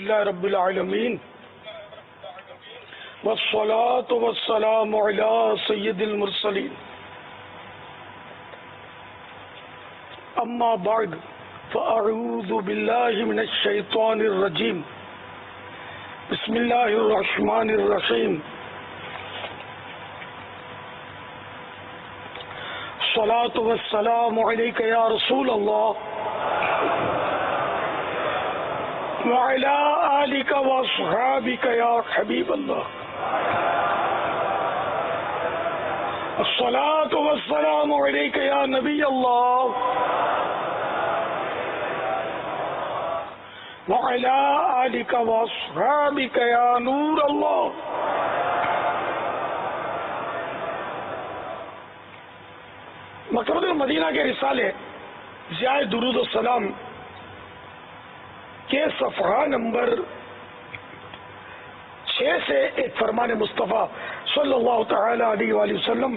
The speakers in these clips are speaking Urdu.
للہ رب العالمین والصلاة والسلام علی سید المرسلین اما بعد فاعوذ باللہ من الشیطان الرجیم بسم اللہ الرحمن الرحیم الصلاة والسلام علیک یا رسول اللہ وعلى آلك وأصحابك يا حبيب الله الصلاة والسلام عليك يا نبي الله وعلى آلك وأصحابك يا نور الله. مکتبۃ المدینہ کے رسالے ضیاء درود السلام کے صفحہ نمبر 6 سے ایک فرمان مصطفیٰ صلی اللہ تعالی علیہ وآلہ وسلم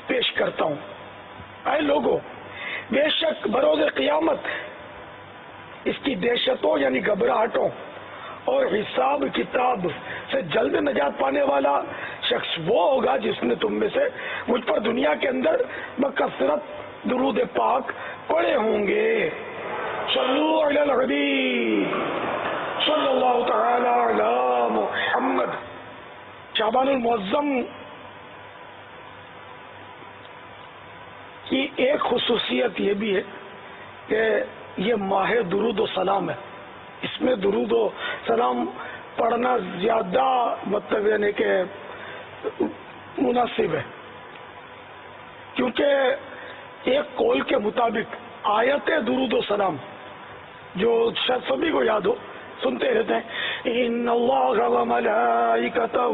پیش کرتا ہوں. اے لوگو، بے شک بروز قیامت اس کی دہشتوں یعنی گھبراہٹوں اور حساب کتاب سے جلد نجات پانے والا شخص وہ ہوگا جس نے تم میں سے مجھ پر دنیا کے اندر بکثرت درود پاک پڑھے ہوں گے. صلو علی الحبیب صلی اللہ تعالی علی محمد. شعبان المعظم کی ایک خصوصیت یہ بھی ہے کہ یہ ماہ درود و سلام ہے. اس میں درود و سلام پڑھنا زیادہ مطلب یعنی کہ مناسب ہے، کیونکہ ایک قول کے مطابق آیت درود و سلام جو شاید سبھی کو یاد ہو، سنتے رہتے ہیں، ان اللہ و ملائکتہ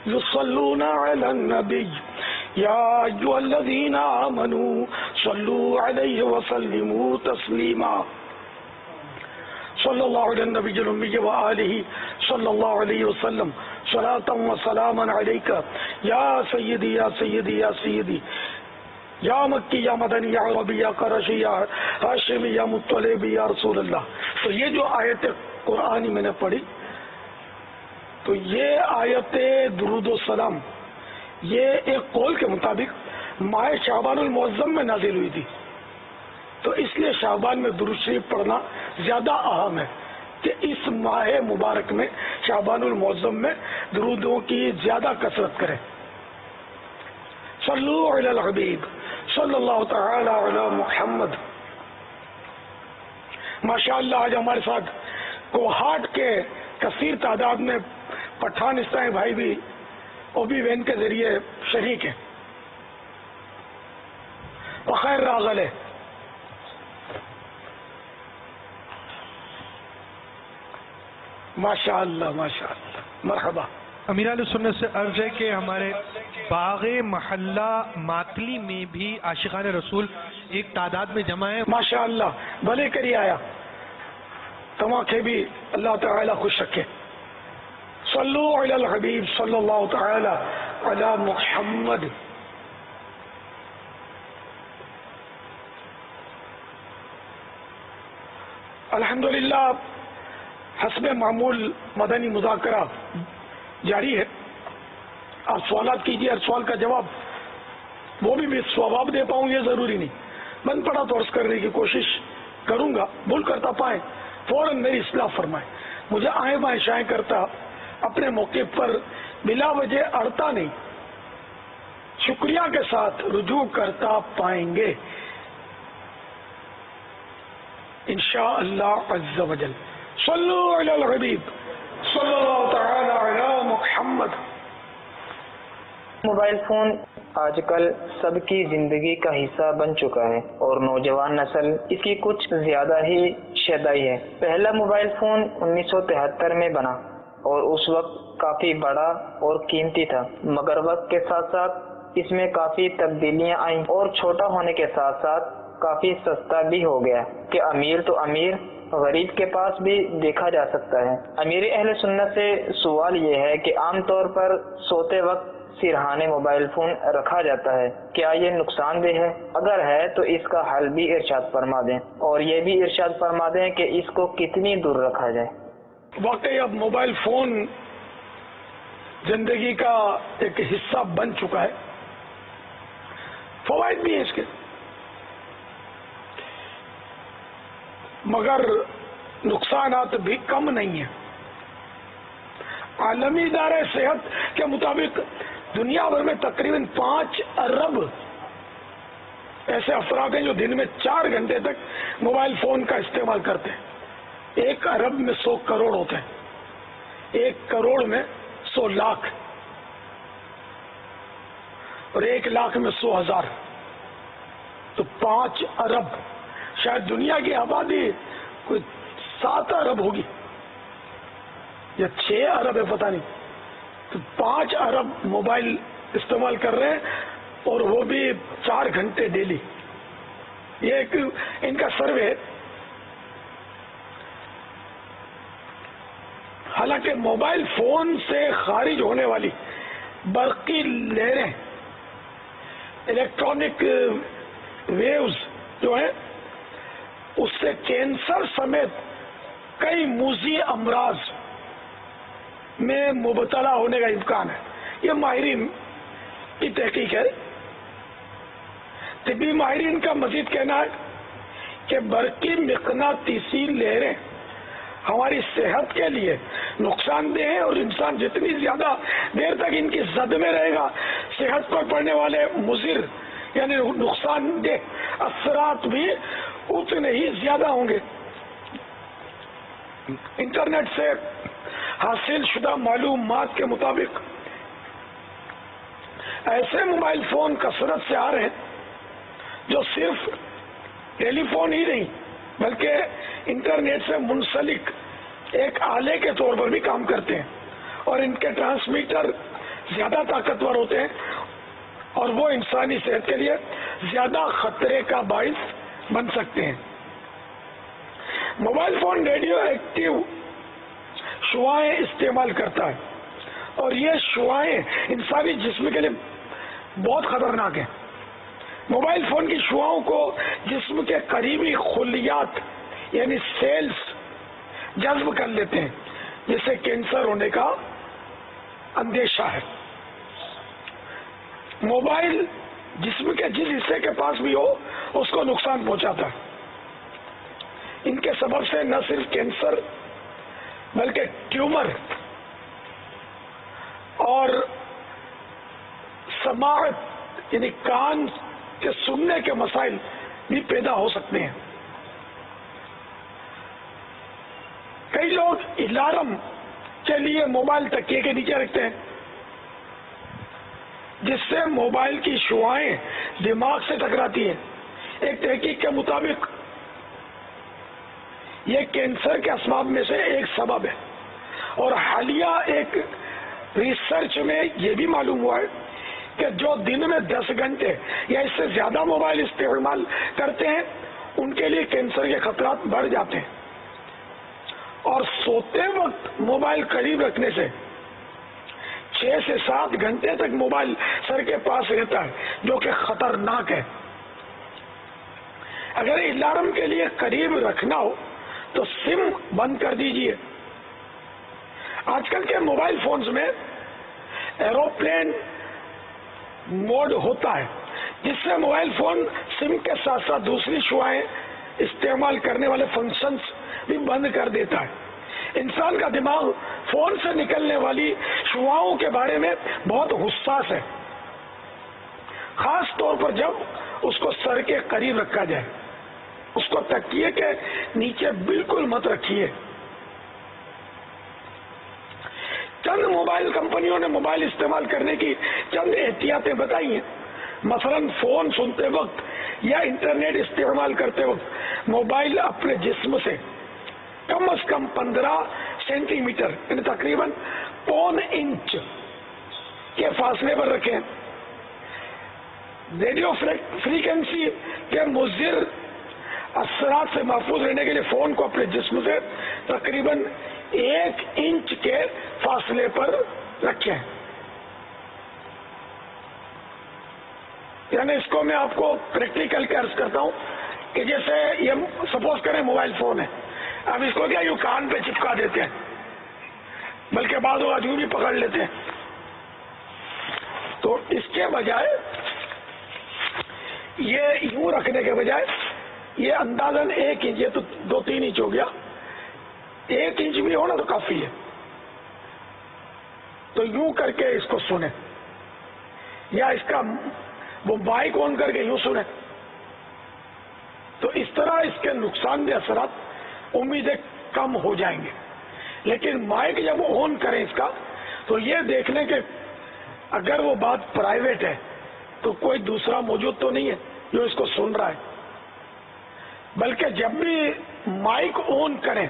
یصلون علی النبی یا ایھا الذین آمنوا صلوا علیہ وسلموا تسلیما. صلی اللہ علی النبی الأمی وآلہ صلی اللہ علیہ وسلم صلاۃ و سلاما علیک یا سیدی یا سیدی یا سیدی یا مکی یا مدنی یا عربی یا قرشی یا ہاشمی یا مطلبی یا رسول اللہ. تو یہ جو آیت قرآنی میں نے پڑھی، تو یہ آیت درود و سلام یہ ایک قول کے مطابق ماہ شعبان المعظم میں نازل ہوئی تھی. تو اس لیے شعبان میں درود شریف پڑھنا زیادہ اہم ہے کہ اس ماہ مبارک میں شعبان المعظم میں درودوں کی زیادہ کثرت کریں. صلو علی الحبیب صلی اللہ تعالی علی محمد. ماشاءاللہ آج ہمارے ساتھ کوہاٹ کے کثیر تعداد میں پٹھان اسلامی بھائی بھی اوبی وین کے ذریعے شریک ہیں. بخیر راغل ہے. ماشاءاللہ ماشاءاللہ مرحبا. امیر اہل سنت سے عرض ہے کہ ہمارے باغ محلہ ماتلی میں بھی عاشقان رسول ایک تعداد میں جمع ہے. ماشاءاللہ بھلے کری آیا، تماکے بھی اللہ تعالی خوش رکھے. صلو علی الحبیب صلی اللہ تعالی علی محمد. الحمدللہ حسب معمول مدنی مذاکرہ جاری ہے. آپ سوالات کیجیے، ہر سوال کا جواب وہ بھی میں ثواب دے پاؤں یہ ضروری نہیں، من پڑا تو عرض کرنے کی کوشش کروں گا. بھول کرتا پائے فوراً میری اصلاح فرمائے. مجھے آئیں بائیں شائیں کرتا اپنے موقع پر بلا وجہ اڑتا نہیں، شکریہ کے ساتھ رجوع کرتا پائیں گے انشاءاللہ عز و جل. صلو علی الحبیب صلی اللہ تعالی علی محمد. موبائل فون آج کل سب کی زندگی کا حصہ بن چکا ہے اور نوجوان نسل اس کی کچھ زیادہ ہی شیدائی ہے. پہلا موبائل فون 1973 میں بنا اور اس وقت کافی بڑا اور قیمتی تھا، مگر وقت کے ساتھ ساتھ اس میں کافی تبدیلیاں آئیں اور چھوٹا ہونے کے ساتھ ساتھ کافی سستا بھی ہو گیا کہ امیر تو امیر غریب کے پاس بھی دیکھا جا سکتا ہے. امیر اہل سنت سے سوال یہ ہے کہ عام طور پر سوتے وقت سرہانے موبائل فون رکھا جاتا ہے، کیا یہ نقصان دہ ہے؟ اگر ہے تو اس کا حل بھی ارشاد فرما دیں، اور یہ بھی ارشاد فرما دیں کہ اس کو کتنی دور رکھا جائے. واقعی اب موبائل فون زندگی کا ایک حصہ بن چکا ہے. فوائد بھی ہیں اس کے، مگر نقصانات بھی کم نہیں ہیں. عالمی ادارہ صحت کے مطابق دنیا بھر میں تقریباً 5 ارب ایسے افراد ہیں جو دن میں 4 گھنٹے تک موبائل فون کا استعمال کرتے ہیں. 1 ارب میں 100 کروڑ ہوتے ہیں، 1 کروڑ میں 100 لاکھ، اور 1 لاکھ میں 100,000، تو 5 ارب. شاید دنیا کی آبادی کوئی 7 ارب ہوگی یا 6 ارب ہے، پتہ نہیں. تو 5 ارب موبائل استعمال کر رہے ہیں، اور وہ بھی 4 گھنٹے ڈیلی. یہ ایک ان کا سروے ہے. حالانکہ موبائل فون سے خارج ہونے والی برقی لہریں، الیکٹرانک ویوز جو ہیں، اس سے کینسر سمیت کئی موذی امراض میں مبتلا ہونے کا امکان ہے. یہ ماہرین کی تحقیق ہے. طبی ماہرین کا مزید کہنا ہے کہ برقی مقناطیسی لہریں ہماری صحت کے لیے نقصان دہ ہیں، اور انسان جتنی زیادہ دیر تک ان کی زد میں رہے گا، صحت پر پڑنے والے مضر یعنی نقصان دہ اثرات بھی اتنے ہی زیادہ ہوں گے. انٹرنیٹ سے حاصل شدہ معلومات کے مطابق ایسے موبائل فون کثرت سے آ رہے ہیں جو صرف ٹیلی فون ہی نہیں بلکہ انٹرنیٹ سے منسلک ایک آلے کے طور پر بھی کام کرتے ہیں، اور ان کے ٹرانسمیٹر زیادہ طاقتور ہوتے ہیں، اور وہ انسانی صحت کے لیے زیادہ خطرے کا باعث بن سکتے ہیں. موبائل فون ریڈیو ایکٹیو شعاعیں استعمال کرتا ہے، اور یہ شعاعیں انسانی جسم کے لیے بہت خطرناک ہیں. موبائل فون کی شعاعوں کو جسم کے قریبی خلیات یعنی سیلز جذب کر لیتے ہیں، جس سے کینسر ہونے کا اندیشہ ہے. موبائل جسم کے جس حصے کے پاس بھی ہو اس کو نقصان پہنچاتا ہے. ان کے سبب سے نہ صرف کینسر بلکہ ٹیومر اور سماعت یعنی کان کے سننے کے مسائل بھی پیدا ہو سکتے ہیں. کئی لوگ الارم کے لیے موبائل تکیے کے نیچے رکھتے ہیں، جس سے موبائل کی شعاعیں دماغ سے ٹکراتی ہیں. ایک تحقیق کے مطابق یہ کینسر کے اسباب میں سے ایک سبب ہے، اور حالیہ ایک ریسرچ میں یہ بھی معلوم ہوا ہے کہ جو دن میں 10 گھنٹے یا اس سے زیادہ موبائل استعمال کرتے ہیں ان کے لیے کینسر کے خطرات بڑھ جاتے ہیں. اور سوتے وقت موبائل قریب رکھنے سے 6 سے 7 گھنٹے تک موبائل سر کے پاس رہتا ہے، جو کہ خطرناک ہے. اگر الارم کے لیے قریب رکھنا ہو تو سم بند کر دیجئے. آج کل کے موبائل فونز میں ایروپلین موڈ ہوتا ہے، جس سے موبائل فون سم کے ساتھ ساتھ دوسری شعاعیں استعمال کرنے والے فنکشنز بھی بند کر دیتا ہے. انسان کا دماغ فون سے نکلنے والی شعاعوں کے بارے میں بہت حساس ہے، خاص طور پر جب اس کو سر کے قریب رکھا جائے. اس کو تکیے کے نیچے بالکل مت رکھیے. چند موبائل کمپنیوں نے موبائل استعمال کرنے کی چند احتیاطیں بتائی ہیں. مثلا فون سنتے وقت یا انٹرنیٹ استعمال کرتے وقت موبائل اپنے جسم سے کم از کم 15 سینٹی میٹر یعنی تقریباً پون انچ کے فاصلے پر رکھیں. ریڈیو فریکوینسی کے مضر اثرات سے محفوظ رہنے کے لیے فون کو اپنے جسم سے تقریباً 1 انچ کے فاصلے پر رکھیں. یعنی اس کو میں آپ کو پریکٹیکل عرض کرتا ہوں کہ جیسے یہ سپوز کریں موبائل فون ہے، اب اس کو کیا یوں کان پہ چپکا دیتے ہیں بلکہ بعض لوگ یوں بھی پکڑ لیتے ہیں. تو اس کے بجائے یہ یوں رکھنے کے بجائے یہ اندازاً 1 انچ، یہ تو 2-3 انچ ہو گیا، 1 انچ بھی ہونا تو کافی ہے. تو یوں کر کے اس کو سنیں، یا اس کا وہ مائک آن کر کے یوں سنیں. تو اس طرح اس کے نقصان دہ اثرات امیدیں کم ہو جائیں گے. لیکن مائک جب آن کریں اس کا تو یہ دیکھ لیں کہ اگر وہ بات پرائیویٹ ہے تو کوئی دوسرا موجود تو نہیں ہے جو اس کو سن رہا ہے. بلکہ جب بھی مائک آن کریں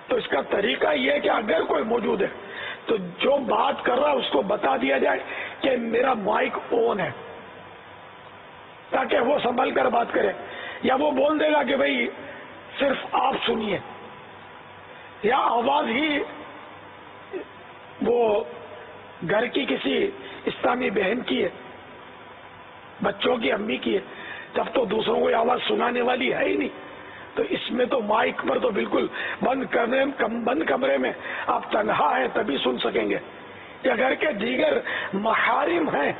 تو اس کا طریقہ یہ ہے کہ اگر کوئی موجود ہے تو جو بات کر رہا ہے اس کو بتا دیا جائے کہ میرا مائک آن ہے، تاکہ وہ سنبھل کر بات کرے. یا وہ بول دے گا کہ بھئی صرف آپ سنیے، یا آواز ہی وہ گھر کی کسی اسلامی بہن کی ہے، بچوں کی امی کی ہے، جب تو دوسروں کو آواز سنانے والی ہے ہی نہیں. تو اس میں تو مائک پر تو بالکل بند کمرے میں آپ تنہا ہیں تبھی سن سکیں گے، یا گھر کے دیگر محارم ہیں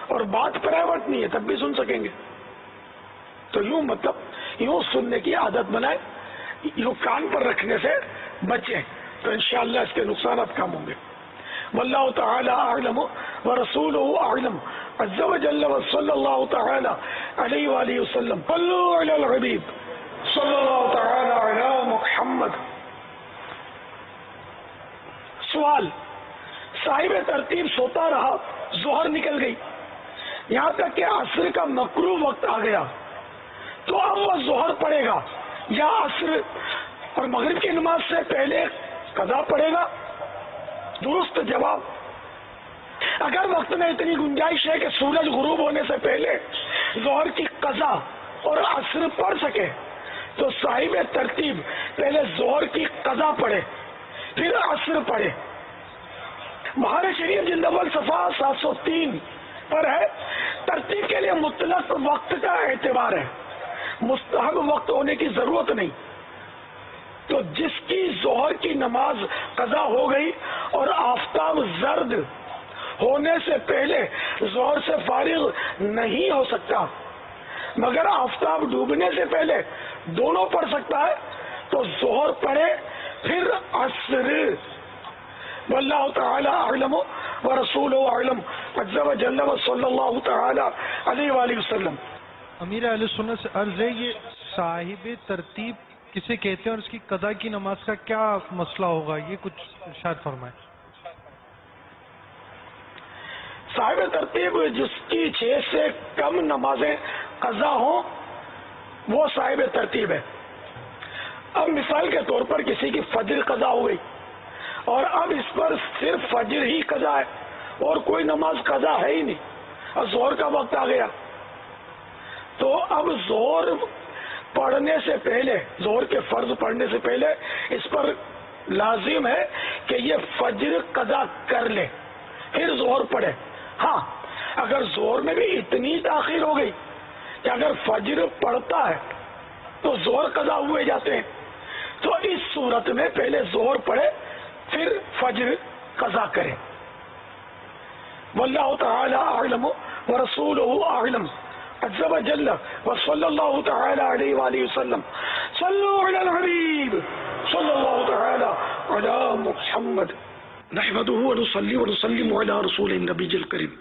اور بات پرائیویٹ نہیں ہے تب بھی سن سکیں گے. تو یوں مطلب یوں سننے کی عادت بنائیں، یوں کان پر رکھنے سے بچیں، تو انشاءاللہ اس کے نقصانات کم ہوں گے. واللہ تعالی اعلم ورسولہ اعلم عز وجل وصلی اللہ تعالی علیہ وآلہ وسلم. صلوا علی الحبیب صلی اللہ تعالی علی محمد. سوال: صاحب ترتیب سوتا رہا، ظہر نکل گئی، یہاں تک کہ عصر کا مکروہ وقت آ گیا، تو اب وہ ظہر پڑے گا یا عصر اور مغرب کی نماز سے پہلے قضا پڑے گا؟ درست جواب: اگر وقت میں اتنی گنجائش ہے کہ سورج غروب ہونے سے پہلے ظہر کی قضا اور عصر پڑھ سکے تو صاحب ترتیب پہلے ظہر کی قضا پڑھے پھر عصر پڑھے. بہار شریف جلد اول صفحہ 703 پر ہے، ترتیب کے لیے مطلق وقت کا اعتبار ہے، مستحب وقت ہونے کی ضرورت نہیں. تو جس کی ظہر کی نماز قضا ہو گئی اور آفتاب زرد ہونے سے پہلے ظہر سے فارغ نہیں ہو سکتا مگر آفتاب ڈوبنے سے پہلے دونوں پڑھ سکتا ہے، تو ظہر پڑھے پھر عصر. واللہ تعالی اعلم ورسولہ اعلم عز وجل وصلی اللہ تعالی علیہ وآلہ وسلم. امیر اہل سنت سے عرض ہے، یہ صاحب ترتیب کسے کہتے ہیں اور اس کی قضا کی نماز کا کیا مسئلہ ہوگا؟ یہ کچھ ارشاد فرمائیں. صاحب ترتیب جس کی 6 سے کم نمازیں قضا ہوں وہ صاحب ترتیب ہے. اب مثال کے طور پر کسی کی فجر قضا ہو گئی اور اب اس پر صرف فجر ہی قضا ہے اور کوئی نماز قضا ہے ہی نہیں، اور ظہر کا وقت آ گیا، تو اب ظہر پڑھنے سے پہلے، ظہر کے فرض پڑھنے سے پہلے اس پر لازم ہے کہ یہ فجر قضا کر لے پھر ظہر پڑھے. ہاں اگر ظہر میں بھی اتنی تاخیر ہو گئی کہ اگر فجر پڑھتا ہے تو ظہر قضا ہوئے جاتے ہیں، تو اس صورت میں پہلے ظہر پڑھے پھر فجر قضا کرے. واللہ تعالی اعلم ورسولہ اعلم عز وجل وصلی اللہ تعالی علیہ وآلہ وسلم. صلوا علی الحبیب صلی اللہ تعالی علی محمد. نحمدہ ونصلی ونسلم علی رسول النبی الکریم.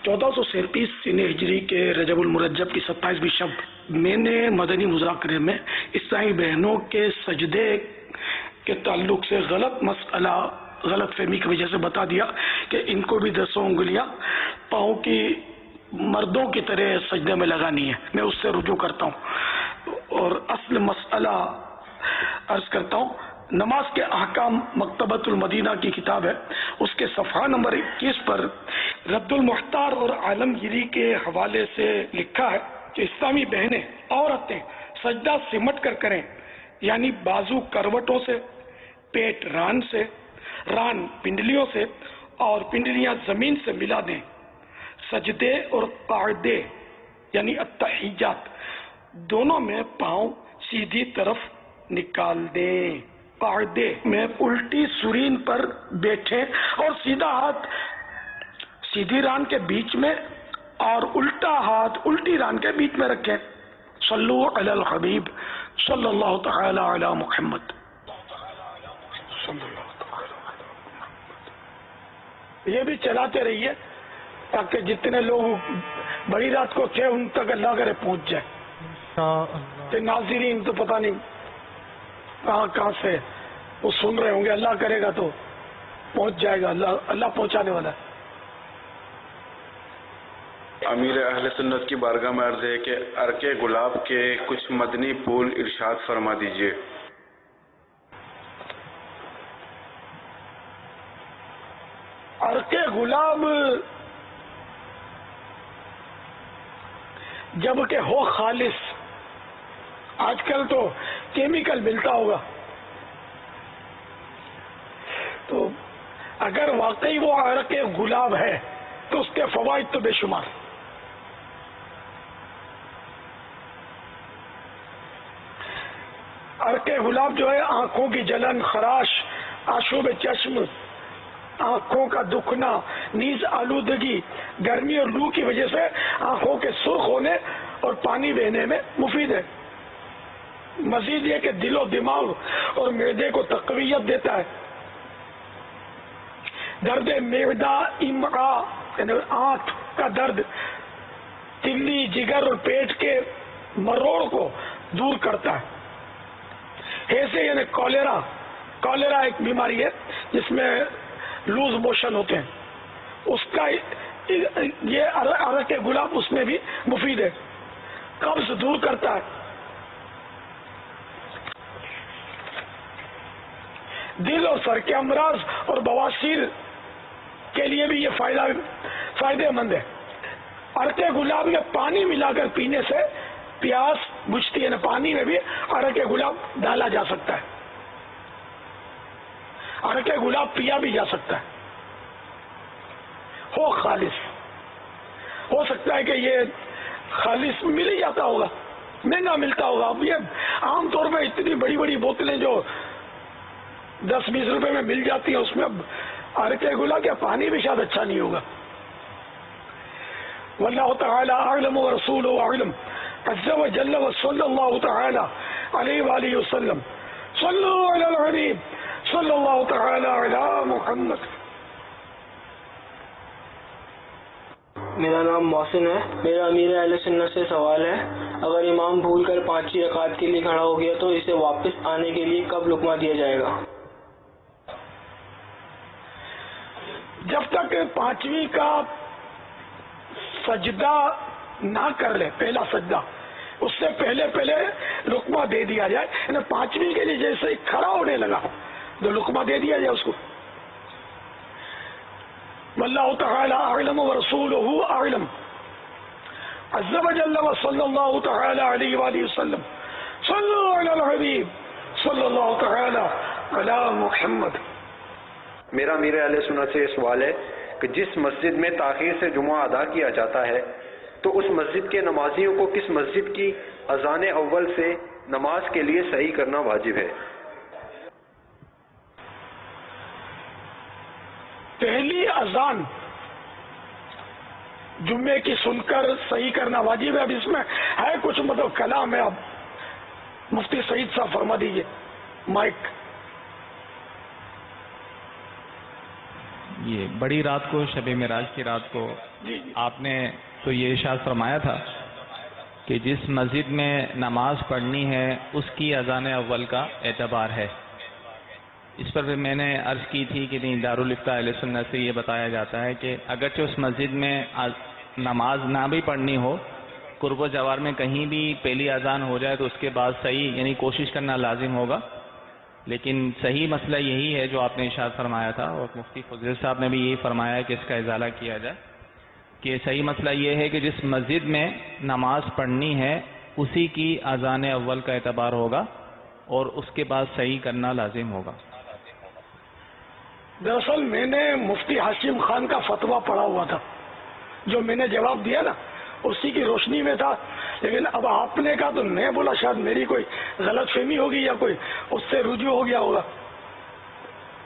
1437 سن ہجری کے رجب المرجب کی 27ویں شب میں نے مدنی مذاکرے میں عیسائی بہنوں کے سجدے کے تعلق سے غلط مسئلہ، غلط فہمی کی وجہ سے بتا دیا کہ ان کو بھی 10 انگلیاں پاؤں کی مردوں کی طرح سجدے میں لگانی ہے. میں اس سے رجوع کرتا ہوں اور اصل مسئلہ عرض کرتا ہوں. نماز کے احکام مکتبۃ المدینہ کی کتاب ہے، اس کے صفحہ نمبر 21 پر رد المحتار اور عالمگیری کے حوالے سے لکھا ہے کہ اسلامی بہنیں، عورتیں سجدہ سمٹ کر کریں، یعنی بازو کروٹوں سے، پیٹ ران سے، ران پنڈلیوں سے اور پنڈلیاں زمین سے ملا دیں. سجدے اور قعدے یعنی التحیات دونوں میں پاؤں سیدھی طرف نکال دیں قاعدے میں الٹی سرین پر بیٹھے اور سیدھا ہاتھ سیدھی ران کے بیچ میں اور الٹا ہاتھ الٹی ران کے بیچ میں رکھیں. صلو علی الحبیب صلی اللہ تعالی علی محمد صلی اللہ تعالی علی محمد. یہ بھی چلاتے رہیے تاکہ جتنے لوگ بڑی رات کو تھے ان تک اللہ کرے پہنچ جائے. کہ ناظرین تو پتہ نہیں کہاں سے وہ سن رہے ہوں گے، اللہ کرے گا تو پہنچ جائے گا، اللہ پہنچانے والا ہے. امیر اہل سنت کی بارگاہ میں عرض ہے کہ عرق گلاب کے کچھ مدنی پھول ارشاد فرما دیجئے. عرق گلاب جب کہ ہو خالص، آج کل تو کیمیکل ملتا ہوگا، تو اگر واقعی وہ عرق گلاب ہے تو اس کے فوائد تو بے شمار. عرق گلاب جو ہے آنکھوں کی جلن، خراش، آشوب چشم، آنکھوں کا دکھنا، نیز آلودگی، گرمی اور لو کی وجہ سے آنکھوں کے سرخ ہونے اور پانی بہنے میں مفید ہے. مزید یہ کہ دل و دماغ اور معدے کو تقویت دیتا ہے. درد معدہ، امعاء یعنی آنت کا درد، تلی، جگر اور پیٹ کے مروڑ کو دور کرتا ہے. ہیسے یعنی کالرا ایک بیماری ہے جس میں لوز موشن ہوتے ہیں، اس کا یہ عرق گلاب اس میں بھی مفید ہے. قبض دور کرتا ہے. دل اور سر کے امراض اور بواسیر کے لیے بھی یہ فائدہ مند ہے. عرق گلاب میں پانی ملا کر پینے سے پیاس بجھتی ہے. پانی میں بھی عرق گلاب ڈالا جا سکتا ہے. عرق گلاب پیا بھی جا سکتا ہے. ہو خالص، ہو سکتا ہے کہ یہ خالص مل ہی جاتا ہوگا، مہنگا ملتا ہوگا. اب یہ عام طور پہ اتنی بڑی بڑی بوتلیں جو 10-20 روپے میں مل جاتی ہیں، اس میں اب عرق گلاب کیا پانی بھی شاید اچھا نہیں ہوگا. واللہ تعالی اعلم ورسولہ اعلم عز وجل وصلی اللہ تعالی علیہ وآلہ وسلم. صلو علی الحبیب صلی اللہ تعالی علی محمد. میرا نام محسن ہے. میرا امیر اہل سنت سے سوال ہے، اگر امام بھول کر 5 رکعت کے لیے کھڑا ہو گیا تو اسے واپس آنے کے لیے کب لقمہ دیا جائے گا؟ جب تک 5ویں کا سجدہ نہ کر لے، پہلا سجدہ، اس سے پہلے لقمہ دے دیا جائے. یعنی 5ویں کے لیے جیسے ہی کھڑا ہونے لگا تو لقمہ دے دیا جائے اس کو. واللہ تعالی اعلم ورسولہ اعلم عز وجل وصلی اللہ تعالی علیہ وآلہ وسلم. صلو علی الحبیب صلی اللہ تعالی علی محمد. میرا امیر اہل سنت سے یہ سوال ہے کہ جس مسجد میں تاخیر سے جمعہ ادا کیا جاتا ہے تو اس مسجد کے نمازیوں کو کس مسجد کی اذان اول سے نماز کے لیے صحیح کرنا واجب ہے؟ پہلی اذان جمعے کی سن کر صحیح کرنا واجب ہے. اب اس میں ہے کچھ مطلب کلام ہے. اب مفتی سعید صاحب فرما دیجئے. مائک. یہ بڑی رات کو، شب معراج کی رات کو آپ نے تو یہ ارشاد فرمایا تھا کہ جس مسجد میں نماز پڑھنی ہے اس کی اذان اول کا اعتبار ہے. اس پر بھی میں نے عرض کی تھی کہ نہیں، دارالفتاء اہل سنت سے یہ بتایا جاتا ہے کہ اگرچہ اس مسجد میں نماز نہ بھی پڑھنی ہو، قرب و جوار میں کہیں بھی پہلی اذان ہو جائے تو اس کے بعد صحیح یعنی کوشش کرنا لازم ہوگا. لیکن صحیح مسئلہ یہی ہے جو آپ نے ارشاد فرمایا تھا، اور مفتی فضیل صاحب نے بھی یہی فرمایا کہ اس کا ازالہ کیا جائے، کہ صحیح مسئلہ یہ ہے کہ جس مسجد میں نماز پڑھنی ہے اسی کی اذان اول کا اعتبار ہوگا اور اس کے بعد صحیح کرنا لازم ہوگا. دراصل میں نے مفتی ہاشم خان کا فتویٰ پڑھا ہوا تھا، جو میں نے جواب دیا نا اسی کی روشنی میں تھا. لیکن اب آپ نے کہا تو میں بولا شاید میری کوئی غلط فہمی ہوگی یا کوئی اس سے رجوع ہو گیا ہوگا،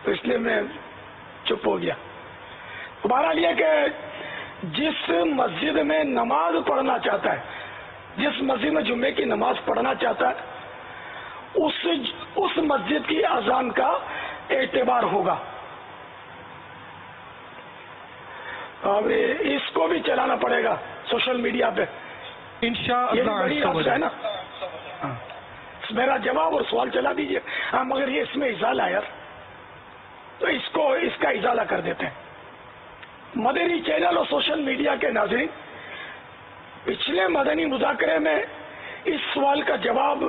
تو اس لیے میں چپ ہو گیا. بہرحال یہ کہ جس مسجد میں نماز پڑھنا چاہتا ہے، جس مسجد میں جمعے کی نماز پڑھنا چاہتا ہے، اس مسجد کی اذان کا اعتبار ہوگا. اب اس کو بھی چلانا پڑے گا سوشل میڈیا پہ، یہ بڑی حادثہ ہے نا. میرا جواب اور سوال چلا دیجیے. ہاں مگر یہ اس میں ازالہ ہے یار، تو اس کا ازالہ کر دیتے ہیں. مدنی چینل اور سوشل میڈیا کے ناظرین، پچھلے مدنی مذاکرے میں اس سوال کا جواب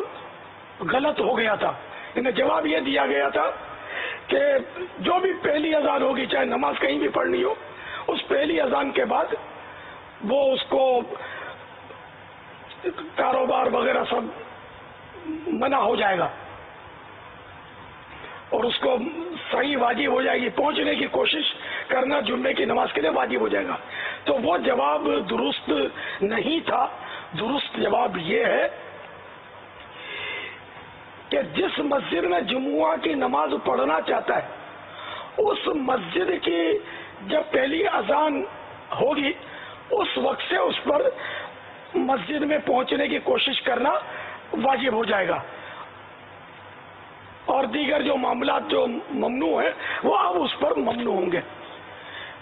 غلط ہو گیا تھا. انہیں جواب یہ دیا گیا تھا کہ جو بھی پہلی اذان ہوگی، چاہے نماز کہیں بھی پڑھنی ہو، اس پہلی اذان کے بعد وہ اس کو کاروبار وغیرہ سب منع ہو جائے گا اور اس کو صحیح واجب ہو جائے گی، پہنچنے کی کوشش کرنا جمعے کی نماز کے لیے واجب ہو جائے گا. تو وہ جواب درست نہیں تھا. درست جواب یہ ہے کہ جس مسجد میں جمعہ کی نماز پڑھنا چاہتا ہے، اس مسجد کی جب پہلی اذان ہوگی اس وقت سے اس پر مسجد میں پہنچنے کی کوشش کرنا واجب ہو جائے گا، اور دیگر جو معاملات جو ممنوع ہیں وہ اب اس پر ممنوع ہوں گے.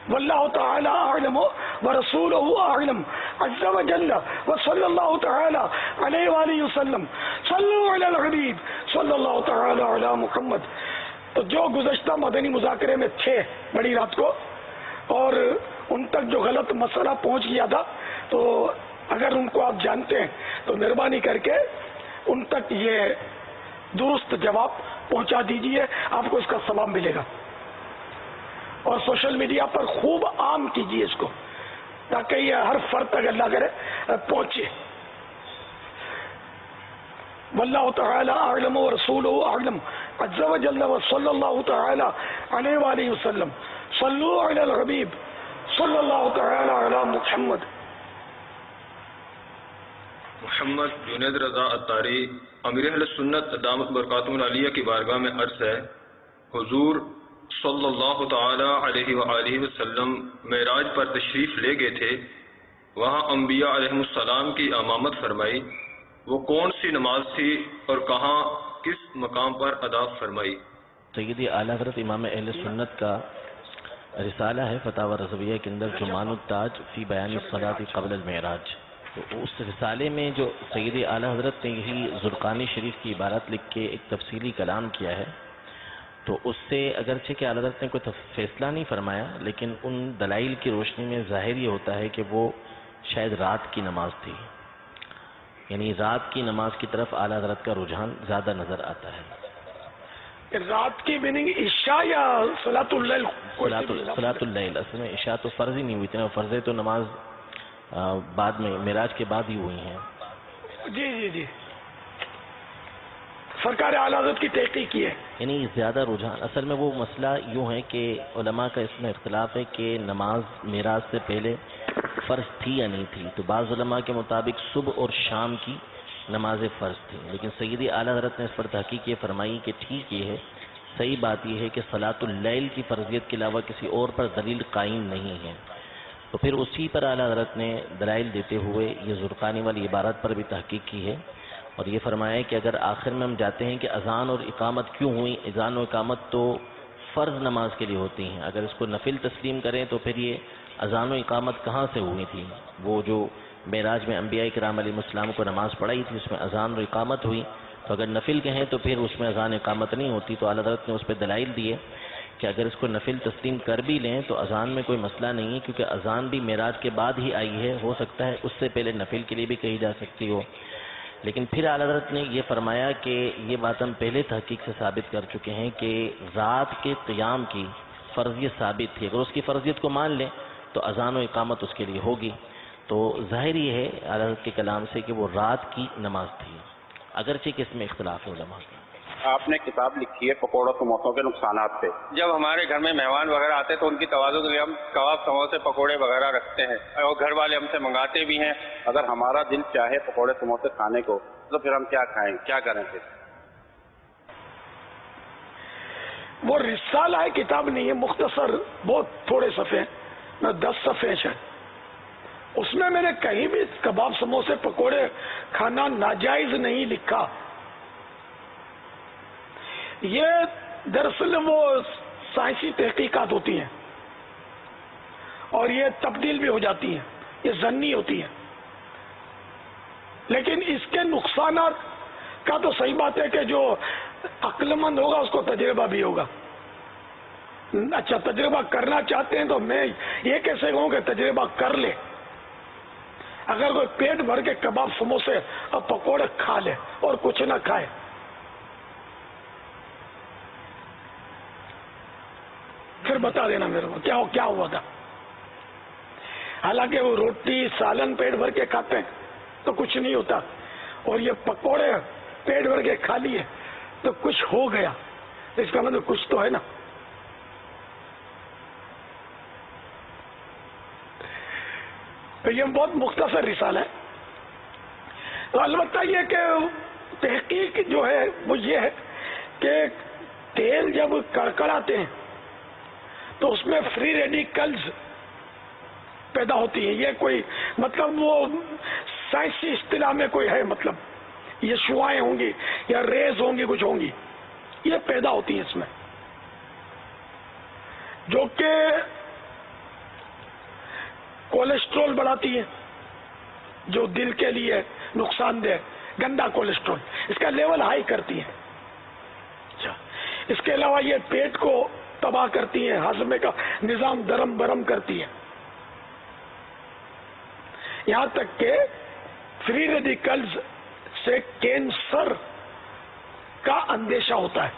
واللہ تعالی اعلم ورسولہ اعلم عز وجل وصلی اللہ تعالی علیہ وآلہ وسلم. صلوا علی الحبیب صلی اللہ تعالی علی محمد. تو جو گزشتہ مدنی مذاکرے میں تھے بڑی رات کو اور ان تک جو غلط مسئلہ پہنچ گیا تھا، تو اگر ان کو آپ جانتے ہیں تو مہربانی کر کے ان تک یہ درست جواب پہنچا دیجئے، آپ کو اس کا ثواب ملے گا. اور سوشل میڈیا پر خوب عام کیجئے اس کو، تاکہ یہ ہر فرد تک اللہ کرے پہنچے. واللہ تعالی اعلم ورسولہ اعلم عز وجل وصلی اللہ تعالی علیہ وآلہ وسلم. صلوا علی الحبیب صلی اللہ تعالی علی محمد. محمد جنید رضا عطاری امیر اہل سنت دامت برکاتہم العالیہ کی بارگاہ میں عرض ہے، حضور صلی اللہ تعالی علیہ وآلہ وسلم معراج پر تشریف لے گئے تھے، وہاں انبیاء علیہ السلام کی امامت فرمائی. وہ کون سی نماز تھی اور کہاں کس مقام پر ادا فرمائی؟ سیدی اعلیٰ حضرت امام اہل سنت کا رسالہ ہے فتاوی رضویہ کے اندر جمان التاج فی بیان الصلاۃ قبل المعراج. تو اس رسالے میں جو سیدی اعلیٰ حضرت نے یہی زرقانی شریف کی عبارت لکھ کے ایک تفصیلی کلام کیا ہے، تو اس سے اگرچہ کہ اعلیٰ حضرت نے کوئی فیصلہ نہیں فرمایا، لیکن ان دلائل کی روشنی میں ظاہر یہ ہوتا ہے کہ وہ شاید رات کی نماز تھی، یعنی رات کی نماز کی طرف اعلیٰ حضرت کا رجحان زیادہ نظر آتا ہے. رات کی میننگ عشاء یا صلاۃ اللیل؟ صلاۃ اللیل. اصل میں عشاء تو فرض ہی نہیں ہوئی تھی، فرض تو نماز بعد میں معراج کے بعد ہی ہوئی ہیں. جی جی جی، سرکار اعلیٰ حضرت کی تحقیق کی ہے. یعنی زیادہ رجحان، اصل میں وہ مسئلہ یوں ہے کہ علماء کا اس میں اختلاف ہے کہ نماز معراج سے پہلے فرض تھی یا نہیں تھی. تو بعض علماء کے مطابق صبح اور شام کی نماز فرض تھی، لیکن سیدی اعلیٰ حضرت نے اس پر تحقیق یہ فرمائی کہ ٹھیک یہ ہے، صحیح بات یہ ہے کہ صلاۃ اللیل کی فرضیت کے علاوہ کسی اور پر دلیل قائم نہیں ہے. تو پھر اسی پر اعلیٰ حضرت نے دلائل دیتے ہوئے یہ زرقانی والی عبارت پر بھی تحقیق کی ہے اور یہ فرمایا ہے کہ اگر آخر میں ہم جاتے ہیں کہ اذان اور اقامت کیوں ہوئی، اذان و اقامت تو فرض نماز کے لیے ہوتی ہیں، اگر اس کو نفل تسلیم کریں تو پھر یہ اذان و اقامت کہاں سے ہوئی تھی؟ وہ جو معراج میں انبیاء کرام علیہ السلام کو نماز پڑھائی تھی اس میں اذان و اقامت ہوئی، تو اگر نفل کہیں تو پھر اس میں اذان اقامت نہیں ہوتی. تو اعلیٰ حضرت نے اس پہ دلائل دیے کہ اگر اس کو نفل تسلیم کر بھی لیں تو اذان میں کوئی مسئلہ نہیں ہے، کیونکہ اذان بھی معراج کے بعد ہی آئی ہے، ہو سکتا ہے اس سے پہلے نفل کے لیے بھی کہی جا سکتی ہو. لیکن پھر اعلیٰ حضرت نے یہ فرمایا کہ یہ بات ہم پہلے تحقیق سے ثابت کر چکے ہیں کہ رات کے قیام کی فرضیت ثابت تھی، اگر اس کی فرضیت کو مان لیں تو اذان و اقامت اس کے لیے ہوگی. تو ظاہر یہ ہے اعلیٰ حضرت کے کلام سے کہ وہ رات کی نماز تھی، اگرچہ کہ اس میں اختلاف ہے علماء کا. آپ نے کتاب لکھی ہے پکوڑوں سموسوں کے نقصانات پہ. جب ہمارے گھر میں مہمان وغیرہ آتے ہیں تو ان کی توازن کے لیے ہم کباب سموسے پکوڑے وغیرہ رکھتے ہیں اور گھر والے ہم سے منگاتے بھی ہیں. اگر ہمارا دل چاہے پکوڑے سموسے کھانے کو تو پھر ہم کیا کھائیں, کیا کریں پھر؟ وہ رسالہ ہے, کتاب نہیں ہے, مختصر بہت تھوڑے صفحے, 10 صفحے ہیں. اس میں نے کہیں بھی کباب سموسے پکوڑے کھانا ناجائز نہیں لکھا. یہ دراصل وہ سائنسی تحقیقات ہوتی ہیں اور یہ تبدیل بھی ہو جاتی ہیں, یہ ضنی ہوتی ہیں. لیکن اس کے نقصانات کا تو صحیح بات ہے کہ جو عقل مند ہوگا اس کو تجربہ بھی ہوگا. اچھا, تجربہ کرنا چاہتے ہیں تو میں یہ کیسے کہوں کہ تجربہ کر لے. اگر کوئی پیٹ بھر کے کباب سموسے اور پکوڑے کھا لے اور کچھ نہ کھائے, پھر بتا دینا میرے کو کیا ہوا تھا. حالانکہ وہ روٹی سالن پیٹ بھر کے کھاتے ہیں تو کچھ نہیں ہوتا, اور یہ پکوڑے پیٹ بھر کے کھا لیے تو کچھ ہو گیا. اس کا مطلب کچھ تو ہے نا. یہ بہت مختصر رسالہ ہے. تو البتہ یہ کہ تحقیق جو ہے وہ یہ ہے کہ تیل جب کڑکڑاتے ہیں تو اس میں فری ریڈیکلز پیدا ہوتی ہیں. یہ کوئی مطلب وہ سائنسی اصطلاح میں کوئی ہے, مطلب یہ شعاعیں ہوں گی یا ریز ہوں گی, کچھ ہوں گی, یہ پیدا ہوتی ہیں اس میں, جو کہ کولیسٹرول بڑھاتی ہے, جو دل کے لیے نقصان دہ گندا کولیسٹرول, اس کا لیول ہائی کرتی ہے. اچھا, اس کے علاوہ یہ پیٹ کو تباہ کرتی ہیں, ہاضمے کا نظام درم برم کرتی ہے. یہاں تک کہ فری ریڈیکلز سے کینسر کا اندیشہ ہوتا ہے.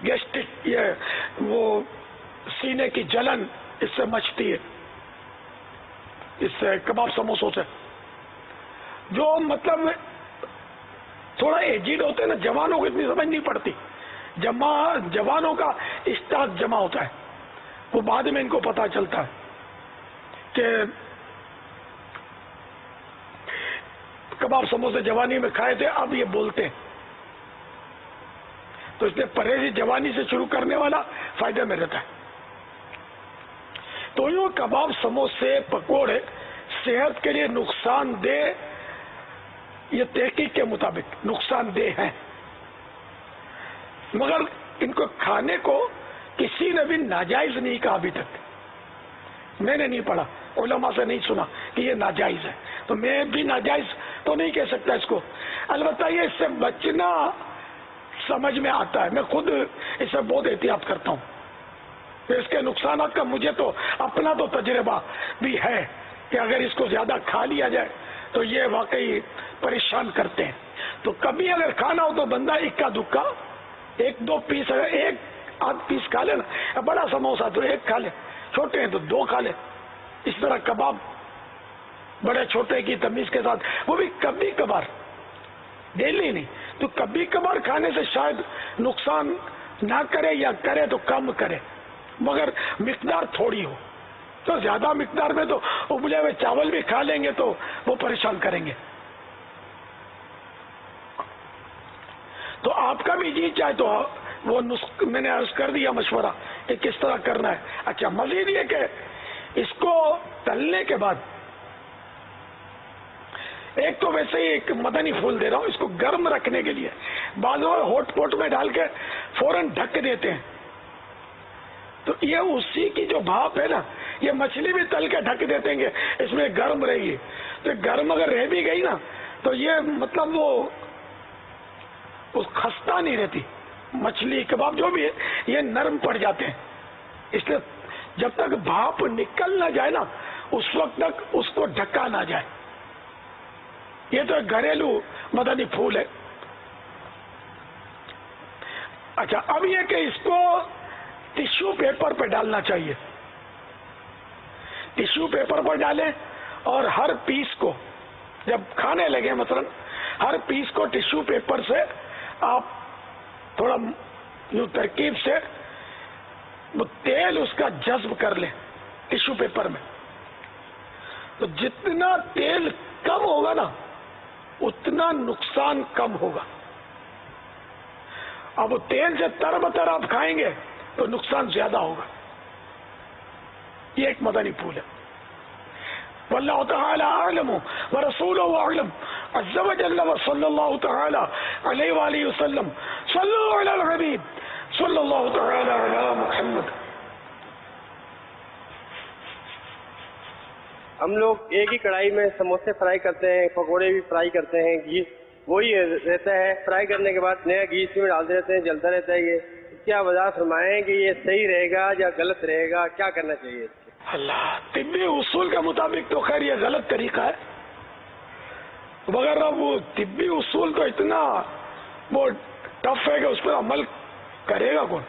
گیسٹرک, یہ وہ سینے کی جلن اس سے مچتی ہے, اس سے کباب سموسوں سے. جو مطلب تھوڑا ایجڈ ہوتے ہیں نا, جوانوں کو اتنی سمجھ نہیں پڑتی. جوانوں کا اسٹاک جمع ہوتا ہے, وہ بعد میں ان کو پتا چلتا ہے کہ کباب سموسے جوانی میں کھائے تھے, اب یہ بولتے ہیں. تو اس لیے پرہیزی جوانی سے شروع کرنے والا فائدے میں رہتا ہے. تو یہ کباب سموسے پکوڑے صحت کے لیے نقصان دہ, یہ تحقیق کے مطابق نقصان دہ ہیں, مگر ان کو کھانے کو کسی نے بھی ناجائز نہیں کہا ابھی تک. میں نے نہیں پڑھا, علماء سے نہیں سنا کہ یہ ناجائز ہے, تو میں بھی ناجائز تو نہیں کہہ سکتا اس کو. البتہ یہ اس سے بچنا سمجھ میں آتا ہے, میں خود اس سے بہت احتیاط کرتا ہوں. اس کے نقصانات کا مجھے تو اپنا تو تجربہ بھی ہے کہ اگر اس کو زیادہ کھا لیا جائے تو یہ واقعی پریشان کرتے ہیں. تو کبھی اگر کھانا ہو تو بندہ اکا دکا 1-2 پیس, اگر 1-8 پیس کھا لے نا, بڑا سموسا تو 1 کھا لے, چھوٹے ہیں تو 2 کھا لے. اس طرح کباب بڑے چھوٹے کی تمیز کے ساتھ, وہ بھی کبھی کبھار, ڈیلی نہیں. تو کبھی کبھار کھانے سے شاید نقصان نہ کرے, یا کرے تو کم کرے, مگر مقدار تھوڑی ہو. تو زیادہ مقدار میں تو ابلے ہوئے چاول بھی کھا لیں گے تو وہ پریشان کریں گے. تو آپ کا بھی جی چاہے تو وہ میں نے عرض کر دیا مشورہ کہ کس طرح کرنا ہے. اچھا, مزید یہ کہ اس کو تلنے کے بعد ایک تو ویسے ہی ایک مدنی پھول دے رہا ہوں, اس کو گرم رکھنے کے لیے بعض ہوٹ پوٹ میں ڈال کے فوراً ڈھک دیتے ہیں. تو یہ اسی کی جو بھاپ ہے نا, یہ مچھلی بھی تل کے ڈھک دیتے ہیں کہ اس میں گرم رہے گی. تو گرم اگر رہ بھی گئی نا تو یہ مطلب وہ خستہ نہیں رہتی. مچھلی کباب جو بھی ہے یہ نرم پڑ جاتے ہیں. اس لیے جب تک بھاپ نکل نہ جائے نا اس وقت تک اس کو ڈھکا نہ جائے. یہ تو ایک گھریلو مدنی پھول ہے. اچھا, اب یہ کہ اس کو ٹیشو پیپر پہ ڈالنا چاہیے. ٹیشو پیپر پر ڈالیں اور ہر پیس کو جب کھانے لگے مثلا ہر پیس کو ٹشو پیپر سے آپ تھوڑا یوں ترکیب سے وہ تیل اس کا جذب کر لیں ٹشو پیپر میں. تو جتنا تیل کم ہوگا نا اتنا نقصان کم ہوگا. اب وہ تیل سے تر بتر آپ کھائیں گے تو نقصان زیادہ ہوگا. یہ ایک مدنی پھول ہے. واللہ تعالی اعلم ورسولہ اعلم عز وجل وصلی اللہ تعالی علیہ وآلہ وسلم. صلوا علی الحبیب صلی اللہ تعالی علی محمد. ہم لوگ ایک ہی کڑھائی میں سموسے فرائی کرتے ہیں, پکوڑے بھی فرائی کرتے ہیں, گھی وہی رہتا ہے. فرائی کرنے کے بعد نیا گھی اس میں ڈالتے رہتے ہیں, جلتا رہتا ہے. یہ کیا وضاحت فرمائیں کہ یہ صحیح رہے گا یا غلط رہے گا, کیا کرنا چاہیے؟ اللہ طبی اصول کے مطابق تو خیر یہ غلط طریقہ ہے, مگر اب وہ طبی اصول تو اتنا وہ ٹف ہے کہ اس پر عمل کرے گا کون,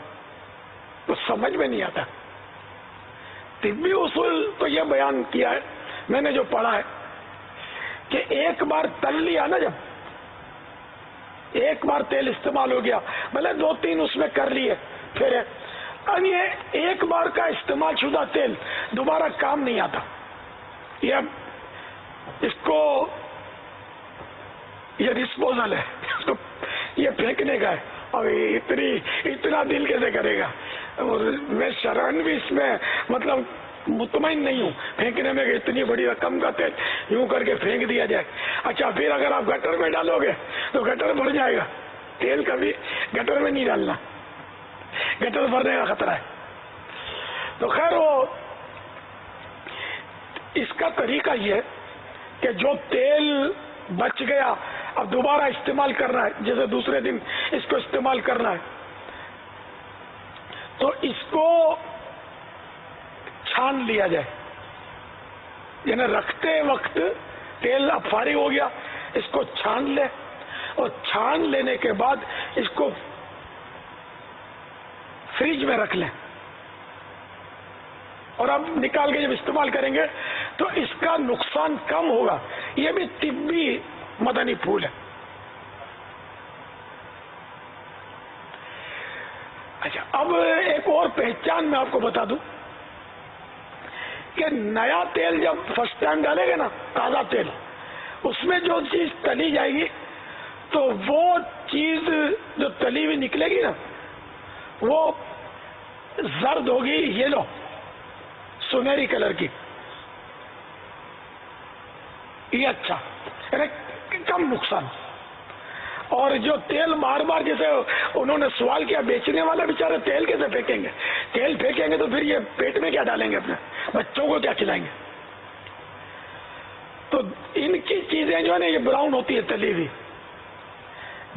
تو سمجھ میں نہیں آتا. طبی اصول تو یہ بیان کیا ہے میں نے جو پڑھا ہے کہ ایک بار تل لیا نا, جب ایک بار تیل استعمال ہو گیا, بھلے 2-3 اس میں کر لیے, پھر اب یہ ایک بار کا استعمال شدہ تیل دوبارہ کام نہیں آتا. یہ اس کو یہ ڈسپوزل ہے, یہ پھینکنے کا ہے. اب اتنا دل کیسے کرے گا؟ اور میں شرعن بھی اس میں مطلب مطمئن نہیں ہوں پھینکنے میں کہ اتنی بڑی رقم کا تیل یوں کر کے پھینک دیا جائے. اچھا پھر اگر آپ گٹر میں ڈالو گے تو گٹر بھر جائے گا. تیل کبھی گٹر میں نہیں ڈالنا, گٹر بھرنے کا خطرہ ہے. تو خیر وہ اس کا طریقہ یہ ہے کہ جو تیل بچ گیا اب دوبارہ استعمال کرنا ہے, جیسے دوسرے دن اس کو استعمال کرنا ہے, تو اس کو چھان لیا جائے. یعنی رکھتے وقت تیل اب فارغ ہو گیا, اس کو چھان لے, اور چھان لینے کے بعد اس کو فریج میں رکھ لیں, اور اب نکال کے جب استعمال کریں گے تو اس کا نقصان کم ہوگا. یہ بھی طبی مدنی پھول ہے. اچھا اب ایک اور پہچان میں آپ کو بتا دوں کہ نیا تیل جب فرسٹ ٹائم ڈالے گا نا, تازہ تیل, اس میں جو چیز تلی جائے گی تو وہ چیز جو تلی ہوئی نکلے گی نا وہ زرد ہوگی, یلو سنہری کلر کی. یہ اچھا کم نقصان. اور جو تیل بار بار جیسے انہوں نے سوال کیا بیچنے والا بیچارے تیل کیسے پھینکیں گے, تیل پھینکیں گے تو پھر یہ پیٹ میں کیا ڈالیں گے, اپنے بچوں کو کیا کھلائیں گے. تو ان کی چیزیں جو ہے نا یہ براؤن ہوتی ہے تلی ہوئی,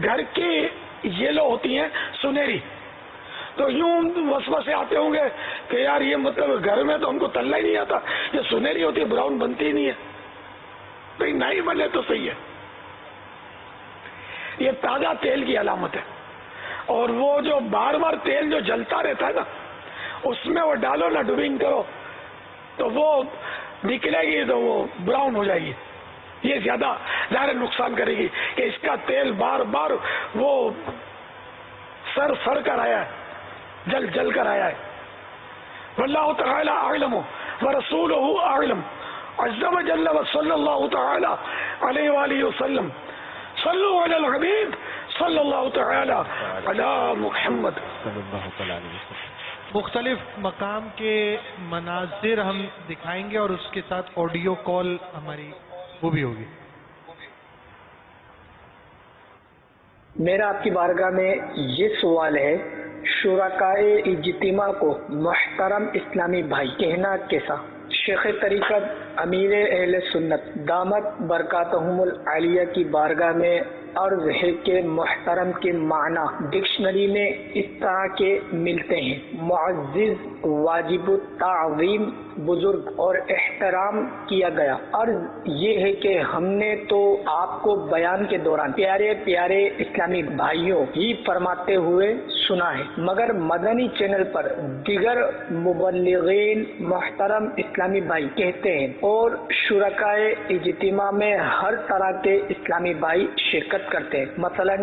گھر کی یلو ہوتی ہیں سنہری. تو یوں وسوسے آتے ہوں گے کہ یار یہ مطلب گھر میں تو ہم کو تلنا ہی نہیں آتا, یہ سنہری ہوتی ہے براؤن بنتی ہی نہیں ہے. تو نہیں بنے تو صحیح ہے. یہ تازہ تیل کی علامت ہے. اور وہ جو بار بار تیل جو جلتا رہتا ہے نا اس میں وہ ڈالو نا, ڈبنگ کرو تو وہ نکلے گی تو وہ براؤن ہو جائے گی. یہ زیادہ ظاہر نقصان کرے گی کہ اس کا تیل بار بار وہ سر کر آیا ہے, جل کر آیا ہے. واللہ تعالی اعلم ورسولہ اعلم عز وجل وصلی اللہ تعالی علیہ وآلہ وسلم. صلوا علی الحبیب صلی اللہ تعالی علی محمد. مختلف مقام کے مناظر ہم دکھائیں گے اور اس کے ساتھ آڈیو کال ہماری وہ بھی ہوگی. میرا آپ کی بارگاہ میں یہ سوال ہے, شرکائے اجتماع کو محترم اسلامی بھائی کہنا کیسا؟ شیخ طریقت امیر اہل سنت دامت برکاتہم العالیہ کی بارگاہ میں عرض ہے کہ محترم کے معنی ڈکشنری میں اس طرح کے ملتے ہیں: معزز، واجب التعظیم، بزرگ اور احترام کیا گیا۔ عرض یہ ہے کہ ہم نے تو آپ کو بیان کے دوران پیارے پیارے اسلامی بھائیوں ہی فرماتے ہوئے سنا ہے، مگر مدنی چینل پر دیگر مبلغین محترم اسلامی بھائی کہتے ہیں اور شرکائے اجتماع میں ہر طرح کے اسلامی بھائی شرکت کرتے ہیں، مثلا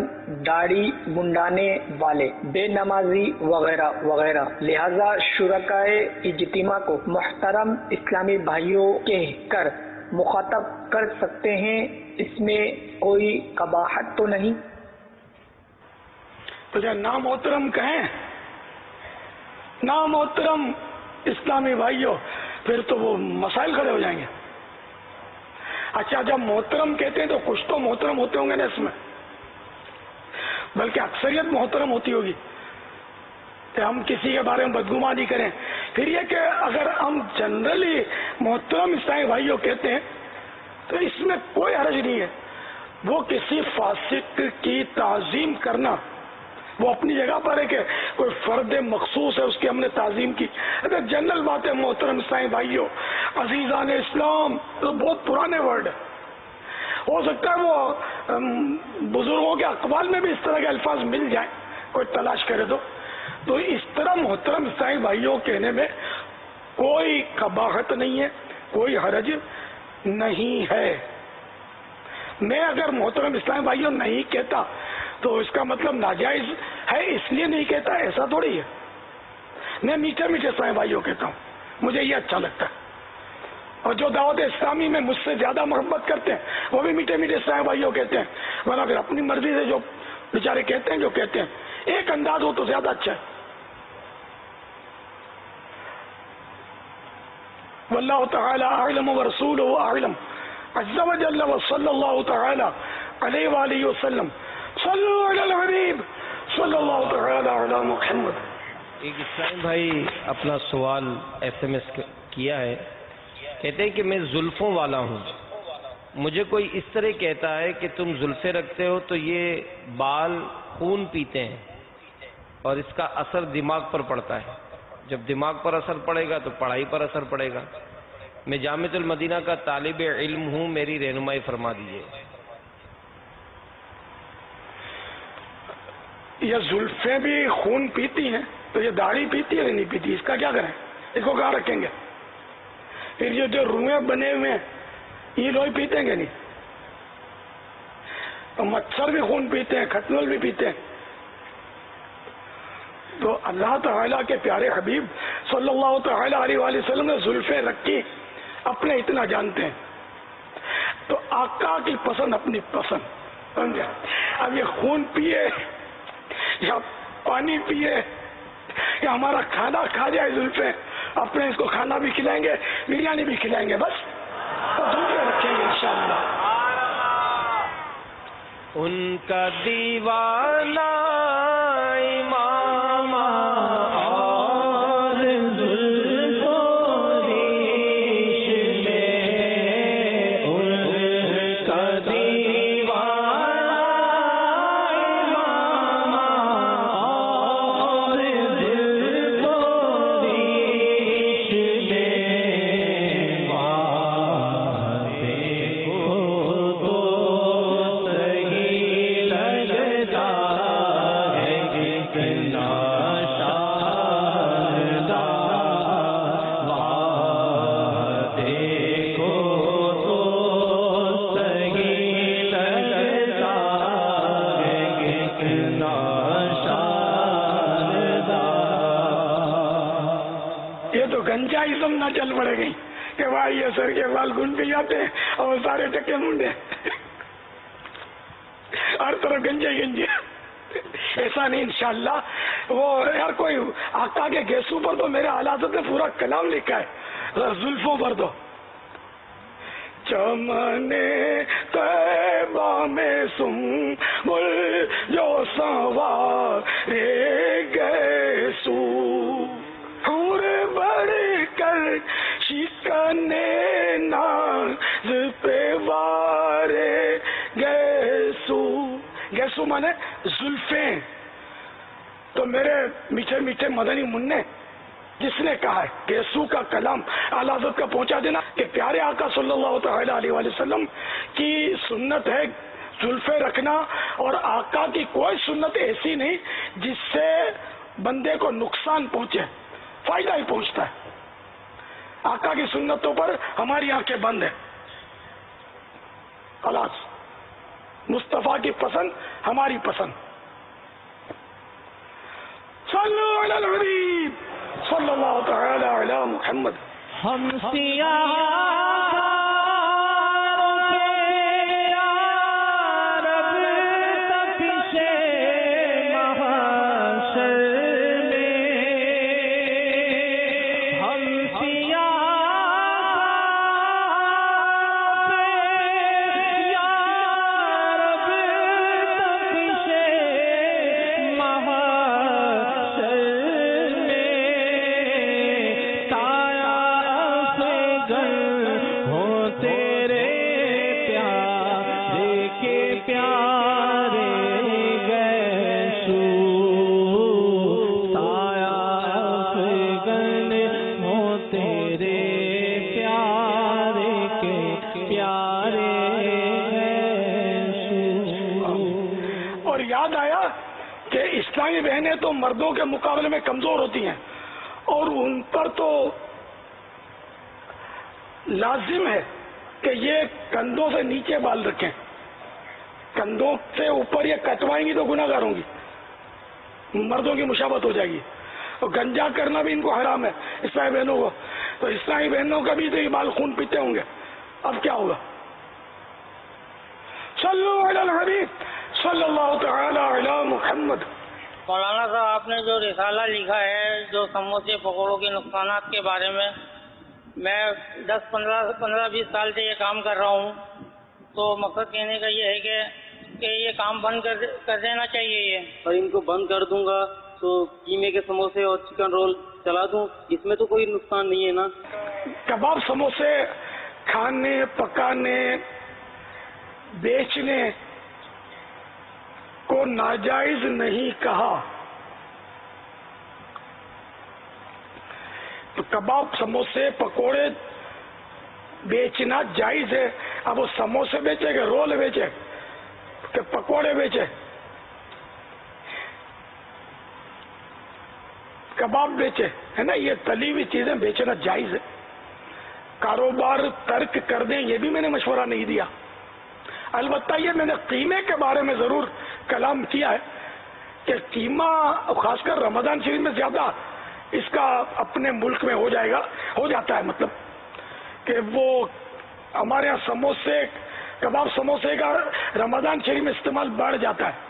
داڑھی منڈانے والے، بے نمازی وغیرہ وغیرہ۔ لہذا شرکائے اجتماع کو محترم اسلامی بھائیوں کہہ کر مخاطب کر سکتے ہیں، اس میں کوئی قباحت تو نہیں؟ تو جب نام محترم کہیں، نام محترم اسلامی بھائیوں، پھر تو وہ مسائل کھڑے ہو جائیں گے۔ اچھا، جب محترم کہتے ہیں تو کچھ تو محترم ہوتے ہوں گے نا اس میں، بلکہ اکثریت محترم ہوتی ہوگی کہ ہم کسی کے بارے میں بدگمانی کریں۔ پھر یہ کہ اگر ہم جنرلی محترم اسلامی بھائیوں کہتے ہیں تو اس میں کوئی حرج نہیں ہے۔ وہ کسی فاسق کی تعظیم کرنا وہ اپنی جگہ پر ہے کہ کوئی فرد مخصوص ہے اس کی ہم نے تعظیم کی۔ اگر جنرل بات ہے محترم اسلامی بھائیوں، عزیزان اسلام، تو بہت پرانے ورڈ ہے۔ ہو سکتا ہے وہ بزرگوں کے اقوال میں بھی اس طرح کے الفاظ مل جائیں، کوئی تلاش کرے تو اس طرح محترم اسلامی بھائیوں کہنے میں کوئی قباحت نہیں ہے، کوئی حرج نہیں ہے۔ میں اگر محترم اسلامی بھائیوں نہیں کہتا تو اس کا مطلب ناجائز ہے اس لیے نہیں کہتا، ایسا تھوڑی ہے۔ میں میٹھے میٹھے اسلامی بھائیوں کہتا ہوں، مجھے یہ اچھا لگتا ہے، اور جو دعوت اسلامی میں مجھ سے زیادہ محبت کرتے ہیں وہ بھی میٹھے میٹھے اسلامی بھائیوں کہتے ہیں، ورنہ پھر اپنی مرضی سے جو بیچارے کہتے ہیں جو کہتے ہیں، ایک انداز ہو تو زیادہ اچھا ہے۔ واللہ تعالی اعلم ورسولہ اعلم عز وجل وصلی اللہ تعالی علیہ وآلہ وسلم۔ صلو علی الحبیب صلی اللہ تعالی علی محمد۔ ایک اسلام بھائی اپنا سوال SMS کیا ہے، کہتے ہیں کہ میں زلفوں والا ہوں، مجھے کوئی اس طرح کہتا ہے کہ تم زلفیں رکھتے ہو تو یہ بال خون پیتے ہیں اور اس کا اثر دماغ پر پڑتا ہے، جب دماغ پر اثر پڑے گا تو پڑھائی پر اثر پڑے گا۔ میں جامعۃ المدینہ کا طالب علم ہوں، میری رہنمائی فرما دیجیے۔ یہ زلفیں بھی خون پیتی ہیں تو یہ داڑھی پیتی ہے یا نہیں پیتی، اس کا کیا کریں؟ اس کو کہاں رکھیں گے؟ پھر یہ جو روئیں بنے ہوئے ہیں یہ لوگ پیتے گے نہیں؟ تو مچھر بھی خون پیتے ہیں، کھٹمل بھی پیتے ہیں۔ تو اللہ تعالیٰ کے پیارے حبیب صلی اللہ تعالی علیہ وآلہ وسلم نے زلفیں رکھی، اپنے اتنا جانتے ہیں، تو آقا کی پسند اپنی پسند، سمجھے؟ اب یہ خون پیے یا پانی پیے یا ہمارا کھانا کھا جائے زلفیں، اپنے اس کو کھانا بھی کھلائیں گے، بریانی بھی کھلائیں گے، بس زلفیں رکھیں گے انشاءاللہ۔ ان کا دیوانہ امام اور زلفوں ریش میں، ان کا دیوانہ امام اور زلفوں ریش میں، باتیں کو تو صحیح لگتا ہے کتنا شاندار، باتیں کو تو صحیح لگتا ہے کتنا شاندار۔ یہ تو گنجائزم نہ چل پڑے گئی کہ بھائی یہ سر کے بال گن پہ جاتے ہیں اور سارے ٹکے منڈے ہر طرف گنجے گنجے، ایسا نہیں انشاءاللہ۔ وہ یار کوئی آقا کے گیسوں پر تو میرے حالات نے پورا کلام لکھا ہے، زلفوں پر تو چمنے طیبہ میں سنبل جو سنوارے گیسو، حور بڑھ کر شکنے ناز پہ وارے گیسو، گیسو مانے زلفیں. تو میرے میٹھے میٹھے مدنی منع جس نے کہا ہے گیسو کا کلام اعلیٰ حضرت کا پہنچا دینا کہ پیارے آقا صلی اللہ تعالی علیہ وآلہ وسلم کی سنت ہے زلفیں رکھنا، اور آقا کی کوئی سنت ایسی نہیں جس سے بندے کو نقصان پہنچے، فائدہ ہی پہنچتا ہے. آقا کی سنتوں پر ہماری آنکھیں بند ہیں. خلاص مصطفیٰ کی پسند ہماری پسند. صلو علی الحبیب صلی اللہ تعالی علی محمد. ہم سیاہ بہنیں تو مردوں کے مقابلے میں کمزور ہوتی ہیں اور ان پر تو لازم ہے کہ یہ کندھوں سے نیچے بال رکھیں. کندھوں سے اوپر یہ کٹوائیں گی تو گناہگار ہوں گی، مردوں کی مشابہت ہو جائے گی. اور گنجا کرنا بھی ان کو حرام ہے اسلامی بہنوں کو. تو اسلامی بہنوں کا بھی تو یہ بال خون پیتے ہوں گے. اب کیا ہوگا؟ صلو علی الحبیب صلی اللہ تعالی علی محمد. مولانا صاحب، آپ نے جو رسالہ لکھا ہے جو سموسے پکوڑوں کے نقصانات کے بارے میں 10-15-20 سال سے یہ کام کر رہا ہوں. تو مقصد کہنے کا یہ ہے کہ یہ کام بند کر دینا چاہیے. یہ اور ان کو بند کر دوں گا تو قیمے کے سموسے اور چکن رول چلا دوں، اس میں تو کوئی نقصان نہیں ہے نا. کباب سموسے کھانے، پکانے، بیچنے کو ناجائز نہیں کہا. تو کباب، سموسے، پکوڑے بیچنا جائز ہے. اب وہ سموسے بیچے کہ رول بیچے کہ پکوڑے بیچے، کباب بیچے، ہے نا، یہ تلی ہوئی چیزیں بیچنا جائز ہے. کاروبار ترک کر دیں یہ بھی میں نے مشورہ نہیں دیا. البتہ یہ میں نے قیمے کے بارے میں ضرور کلام کیا ہے کہ قیمہ خاص کر رمضان شریف میں زیادہ اس کا اپنے ملک میں ہو جاتا ہے. مطلب کہ وہ ہمارے یہاں سموسے، کباب سموسے کا رمضان شریف میں استعمال بڑھ جاتا ہے.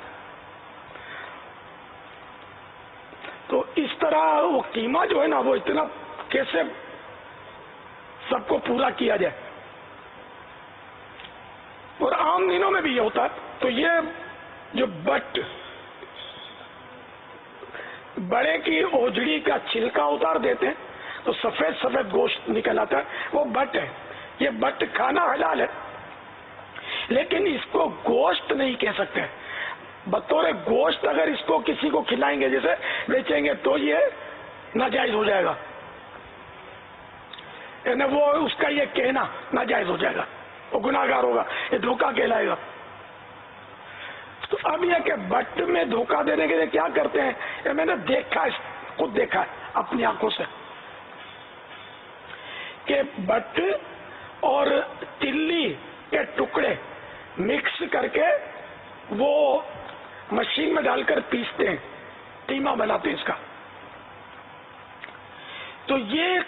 تو اس طرح وہ قیمہ جو ہے نا وہ اتنا کیسے سب کو پورا کیا جائے. اور عام دنوں میں بھی یہ ہوتا ہے. تو یہ جو بڑے کی اوجڑی کا چھلکا اتار دیتے ہیں تو سفید سفید گوشت نکل آتا ہے، وہ بٹ ہے. یہ بٹ کھانا حلال ہے لیکن اس کو گوشت نہیں کہہ سکتے. بطور گوشت اگر اس کو کسی کو کھلائیں گے، جیسے بیچیں گے، تو یہ ناجائز ہو جائے گا. یعنی وہ اس کا یہ کہنا ناجائز ہو جائے گا، وہ گناہگار ہوگا، یہ دھوکہ کہلائے گا. تو اب یہ کہ بٹ میں دھوکہ دینے کے لیے کیا کرتے ہیں، یہ میں نے دیکھا ہے، خود دیکھا ہے اپنی آنکھوں سے، کہ بٹ اور تلی کے ٹکڑے مکس کر کے وہ مشین میں ڈال کر پیستے ہیں، قیمہ بناتے ہیں اس کا. تو یہ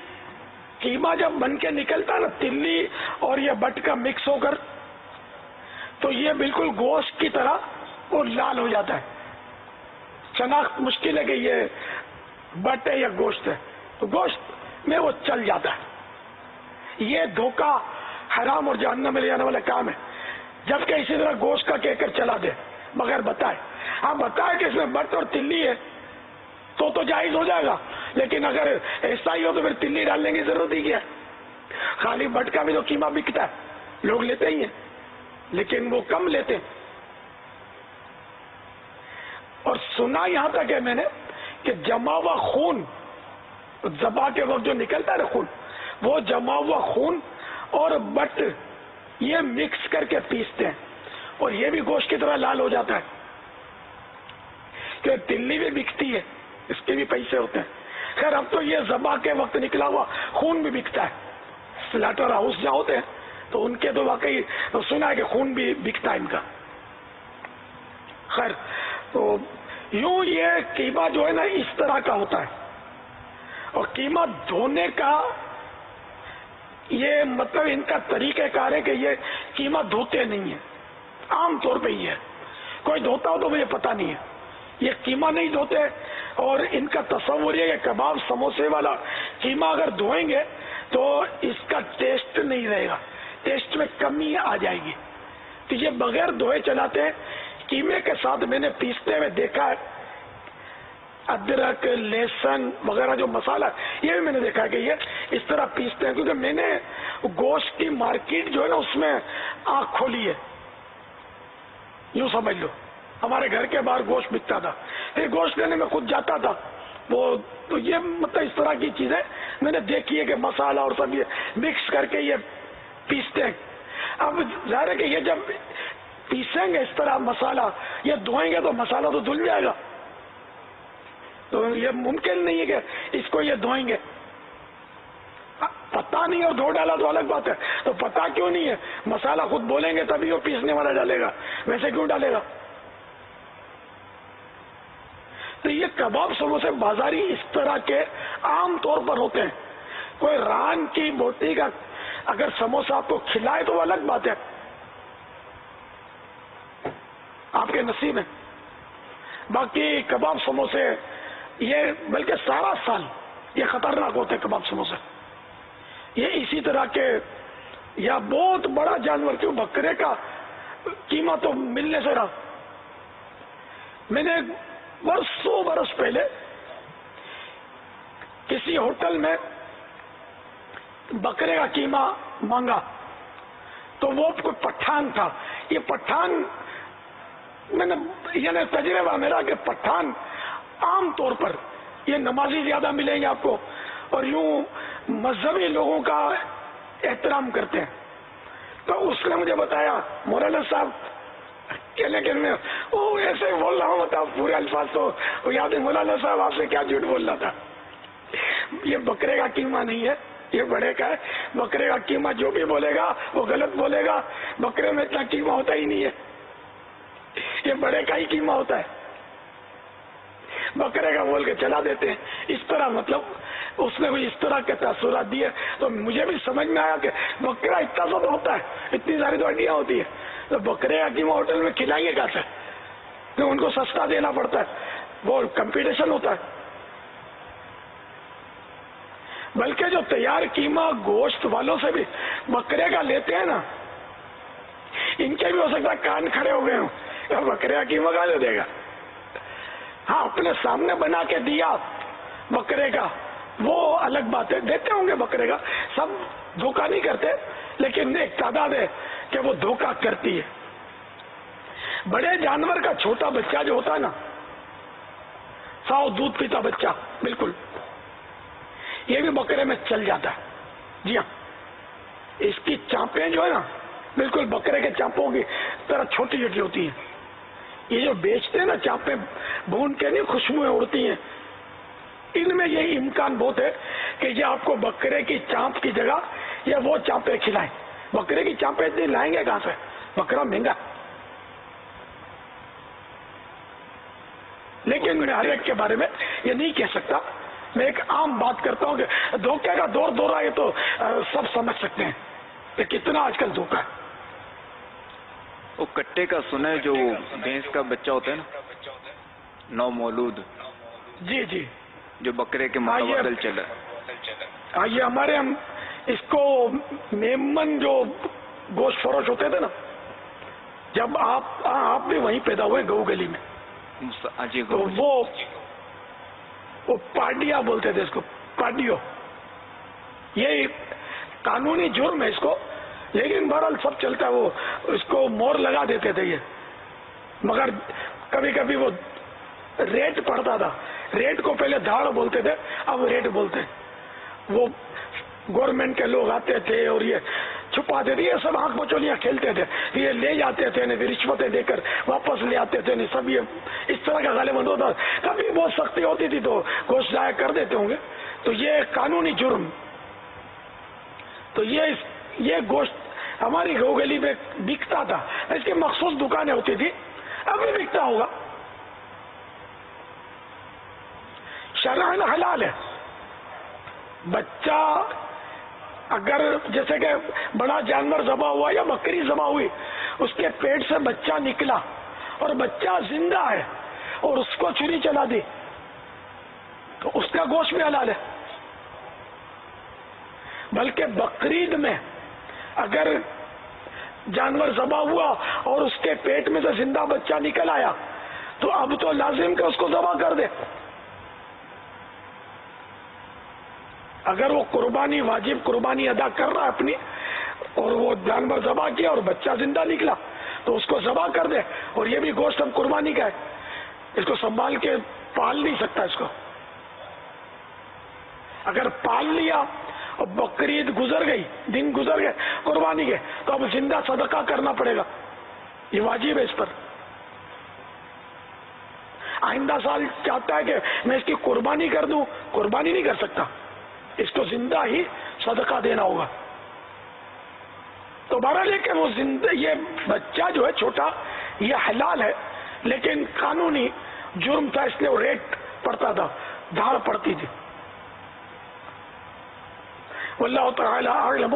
قیمہ جب بن کے نکلتا ہے نا تلی اور یہ بٹ کا مکس ہو کر، تو یہ بالکل گوشت کی طرح وہ لال ہو جاتا ہے. شناخت مشکل ہے کہ یہ بٹ ہے یا گوشت ہے. تو گوشت میں وہ چل جاتا ہے. یہ دھوکہ حرام اور جہنم میں لے جانے والا کام ہے. جبکہ اسی طرح گوشت کا کہہ کر چلا دے بغیر بتائے. ہاں بتائے کہ اس میں بٹ اور تلی ہے تو جائز ہو جائے گا، لیکن اگر ایسا ہی ہو تو پھر تلی ڈالنے کی ضرورت ہی کیا ہے. خالی بٹ کا بھی تو قیمہ بکتا ہے، لوگ لیتے ہی ہیں لیکن وہ کم لیتے ہیں. سنا یہاں تک ہے میں نے کہ جمع ہوا خون ذبح کے وقت جو نکلتا ہے نا خون، وہ جمع ہوا خون اور بٹ یہ مکس کر کے پیستے ہیں اور یہ بھی گوشت کی طرح لال ہو جاتا ہے. کہ تلی بھی بکتی ہے، اس کے بھی پیسے ہوتے ہیں. خیر اب تو یہ ذبح کے وقت نکلا ہوا خون بھی بکتا ہے. سلاٹر ہاؤس جہاں ہوتے ہیں تو ان کے تو واقعی سنا ہے کہ خون بھی بکتا ہے ان کا. خیر تو یوں یہ قیمہ جو ہے نا اس طرح کا ہوتا ہے، اور قیمہ دھونے کا یہ مطلب ان کا طریقہ کار ہے کہ یہ قیمہ دھوتے نہیں ہیں. عام طور پہ یہ ہے، کوئی دھوتا ہو تو مجھے پتہ نہیں ہے. یہ قیمہ نہیں دھوتے، اور ان کا تصور یہ کہ کباب سموسے والا قیمہ اگر دھوئیں گے تو اس کا ٹیسٹ نہیں رہے گا، ٹیسٹ میں کمی آ جائے گی. تو یہ بغیر دھوئے چلاتے ہیں. قیمے کے ساتھ میں نے پیستے ہوئے دیکھا ہے ادرک لہسن وغیرہ جو مسالہ، یہ بھی میں نے دیکھا کہ یہ اس طرح پیستے ہیں. کیونکہ میں نے گوشت کی مارکیٹ جو ہے نا اس میں آنکھ کھولی ہے، یوں سمجھ لو. ہمارے گھر کے باہر گوشت بکتا تھا، پھر گوشت لینے میں خود جاتا تھا. وہ تو یہ مطلب اس طرح کی چیزیں میں نے دیکھی ہے کہ مسالہ اور سب یہ مکس کر کے یہ پیستے ہیں. اب ظاہر ہے کہ یہ جب پیسیں گے اس طرح مسالہ، یہ دھوئیں گے تو مسالہ تو دھل جائے گا. تو یہ ممکن نہیں ہے کہ اس کو یہ دھوئیں گے. پتہ نہیں اور دھو ڈالا تو الگ بات ہے. تو پتہ کیوں نہیں ہے، مسالہ خود بولیں گے تبھی وہ پیسنے والا ڈالے گا، ویسے کیوں ڈالے گا. تو یہ کباب سموسے بازاری اس طرح کے عام طور پر ہوتے ہیں. کوئی ران کی بوٹی کا اگر سموسا آپ کو کھلائے تو وہ الگ بات ہے، آپ کے نصیب ہے. باقی کباب سموسے یہ بلکہ سارا سال یہ خطرناک ہوتے ہیں کباب سموسے. یہ اسی طرح کے یا بہت بڑا جانور کیوں بکرے کا قیمہ تو ملنے سے رہا. میں نے برسوں برس پہلے کسی ہوٹل میں بکرے کا قیمہ مانگا تو وہ کوئی پٹھان تھا. یہ پٹھان میں نے یعنی تجربہ میرا کہ پٹھان عام طور پر یہ نمازی زیادہ ملیں گے آپ کو اور یوں مذہبی لوگوں کا احترام کرتے ہیں. تو اس نے مجھے بتایا مولانا صاحب کہ لیکن میں ایسے بول رہا ہوں بتا پورے الفاظ تو یاد ہے مولانا صاحب آپ سے کیا جھوٹ بول رہا تھا. یہ بکرے کا قیمہ نہیں ہے، یہ بڑے کا ہے. بکرے کا قیمہ جو بھی بولے گا وہ غلط بولے گا. بکرے میں اتنا قیمہ ہوتا ہی نہیں ہے، یہ بڑے کا ہی قیمہ ہوتا ہے. بکرے کا بول کے چلا دیتے ہیں اس طرح. مطلب اس نے بھی اس طرح کے تاثرات دیے تو مجھے بھی سمجھ میں آیا کہ بکرا اتنا سا تو ہوتا ہے، اتنی ساری تو ہڈیاں ہوتی ہیں. تو بکرے کا قیمہ ہوٹل میں کھلائیں گے کیسے؟ تو ان کو سستا دینا پڑتا ہے، وہ کمپٹیشن ہوتا ہے. بلکہ جو تیار قیمہ گوشت والوں سے بھی بکرے کا لیتے ہیں نا، ان کے بھی ہو سکتا ہے کان کھڑے ہو گئے ہوں، بکرے کا قیمہ کہاں سے دے گا. ہاں اپنے سامنے بنا کے دیا بکرے کا وہ الگ بات ہے، دیتے ہوں گے بکرے کا. سب دھوکہ نہیں کرتے لیکن ایک تعداد ہے کہ وہ دھوکہ کرتی ہے. بڑے جانور کا چھوٹا بچہ جو ہوتا ہے نا، ساؤ دودھ پیتا بچہ، بالکل یہ بھی بکرے میں چل جاتا ہے. جی ہاں، اس کی چانپیں جو ہے نا بالکل بکرے کے چانپوں کی طرح چھوٹی چھوٹی ہوتی ہیں. یہ جو بیچتے ہیں نا چانپیں بھون کے نہیں خوشبوئیں اڑتی ہیں، ان میں یہی امکان بہت ہے کہ یہ آپ کو بکرے کی چانپ کی جگہ یا وہ چانپیں کھلائیں. بکرے کی چانپیں اتنی لائیں گے کہاں سے، بکرا مہنگا. لیکن میں ہر ایک کے بارے میں یہ نہیں کہہ سکتا. میں ایک عام بات کرتا ہوں کہ دھوکے کا دور دورہ یہ تو سب سمجھ سکتے ہیں کہ کتنا آج کل دھوکا ہے. وہ کٹے کا سنے جو بھینس کا بچہ ہوتا ہے نا، نو مولود، جی جی، جو بکرے کے متبادل چلا. ہاں یہ ہمارے ہم اس کو میمن جو گوشت فروش ہوتے تھے نا، جب آپ بھی وہیں پیدا ہوئے گو گلی میں، تو وہ پاڈیا بولتے تھے اس کو، پاڈیو. یہ قانونی جرم ہے اس کو، لیکن بہرحال سب چلتا ہے. وہ اس کو مور لگا دیتے تھے یہ، مگر کبھی کبھی وہ ریٹ پڑتا تھا. ریٹ کو پہلے دھاڑ بولتے تھے, اب ریٹ بولتے ہیں. وہ گورنمنٹ کے لوگ آتے تھے اور یہ چھپاتے تھے, یہ سب آنکھ بچولیاں کھیلتے تھے, یہ لے جاتے تھے نہیں, رشوتیں دے کر واپس لے آتے تھے نہیں, سب یہ اس طرح کا غالباً ہوتا. کبھی بہت سختی ہوتی تھی تو گوشت ضائع کر دیتے ہوں گے. تو یہ قانونی جرم. تو یہ گوشت ہماری گو گلی میں بکتا تھا, اس کی مخصوص دکانیں ہوتی تھی, اب بھی بکتا ہوگا. شرعاً حلال ہے. بچہ اگر جیسے کہ بڑا جانور ذبح ہوا یا بکری ذبح ہوئی, اس کے پیٹ سے بچہ نکلا اور بچہ زندہ ہے اور اس کو چھری چلا دی تو اس کا گوشت بھی حلال ہے. بلکہ بقرعید میں اگر جانور ذبح ہوا اور اس کے پیٹ میں سے زندہ بچہ نکل آیا تو اب تو لازم کہ اس کو ذبح کر دے. اگر وہ قربانی واجب قربانی ادا کر رہا ہے اپنی, اور وہ جانور ذبح کیا اور بچہ زندہ نکلا تو اس کو ذبح کر دے. اور یہ بھی گوشت اب قربانی کا ہے, اس کو سنبھال کے پال نہیں سکتا. اس کو اگر پال لیا اور بقرعید گزر گئی, دن گزر گئے قربانی کے, تو اب زندہ صدقہ کرنا پڑے گا, یہ واجب ہے اس پر. آئندہ سال چاہتا ہے کہ میں اس کی قربانی کر دوں, قربانی نہیں کر سکتا, اس کو زندہ ہی صدقہ دینا ہوگا. تو بہرحال لیکن وہ زندہ, یہ بچہ جو ہے چھوٹا یہ حلال ہے, لیکن قانونی جرم تھا, اس لیے وہ ریٹ پڑتا تھا, دھاڑ پڑتی تھی. واللہ تعالی اعلم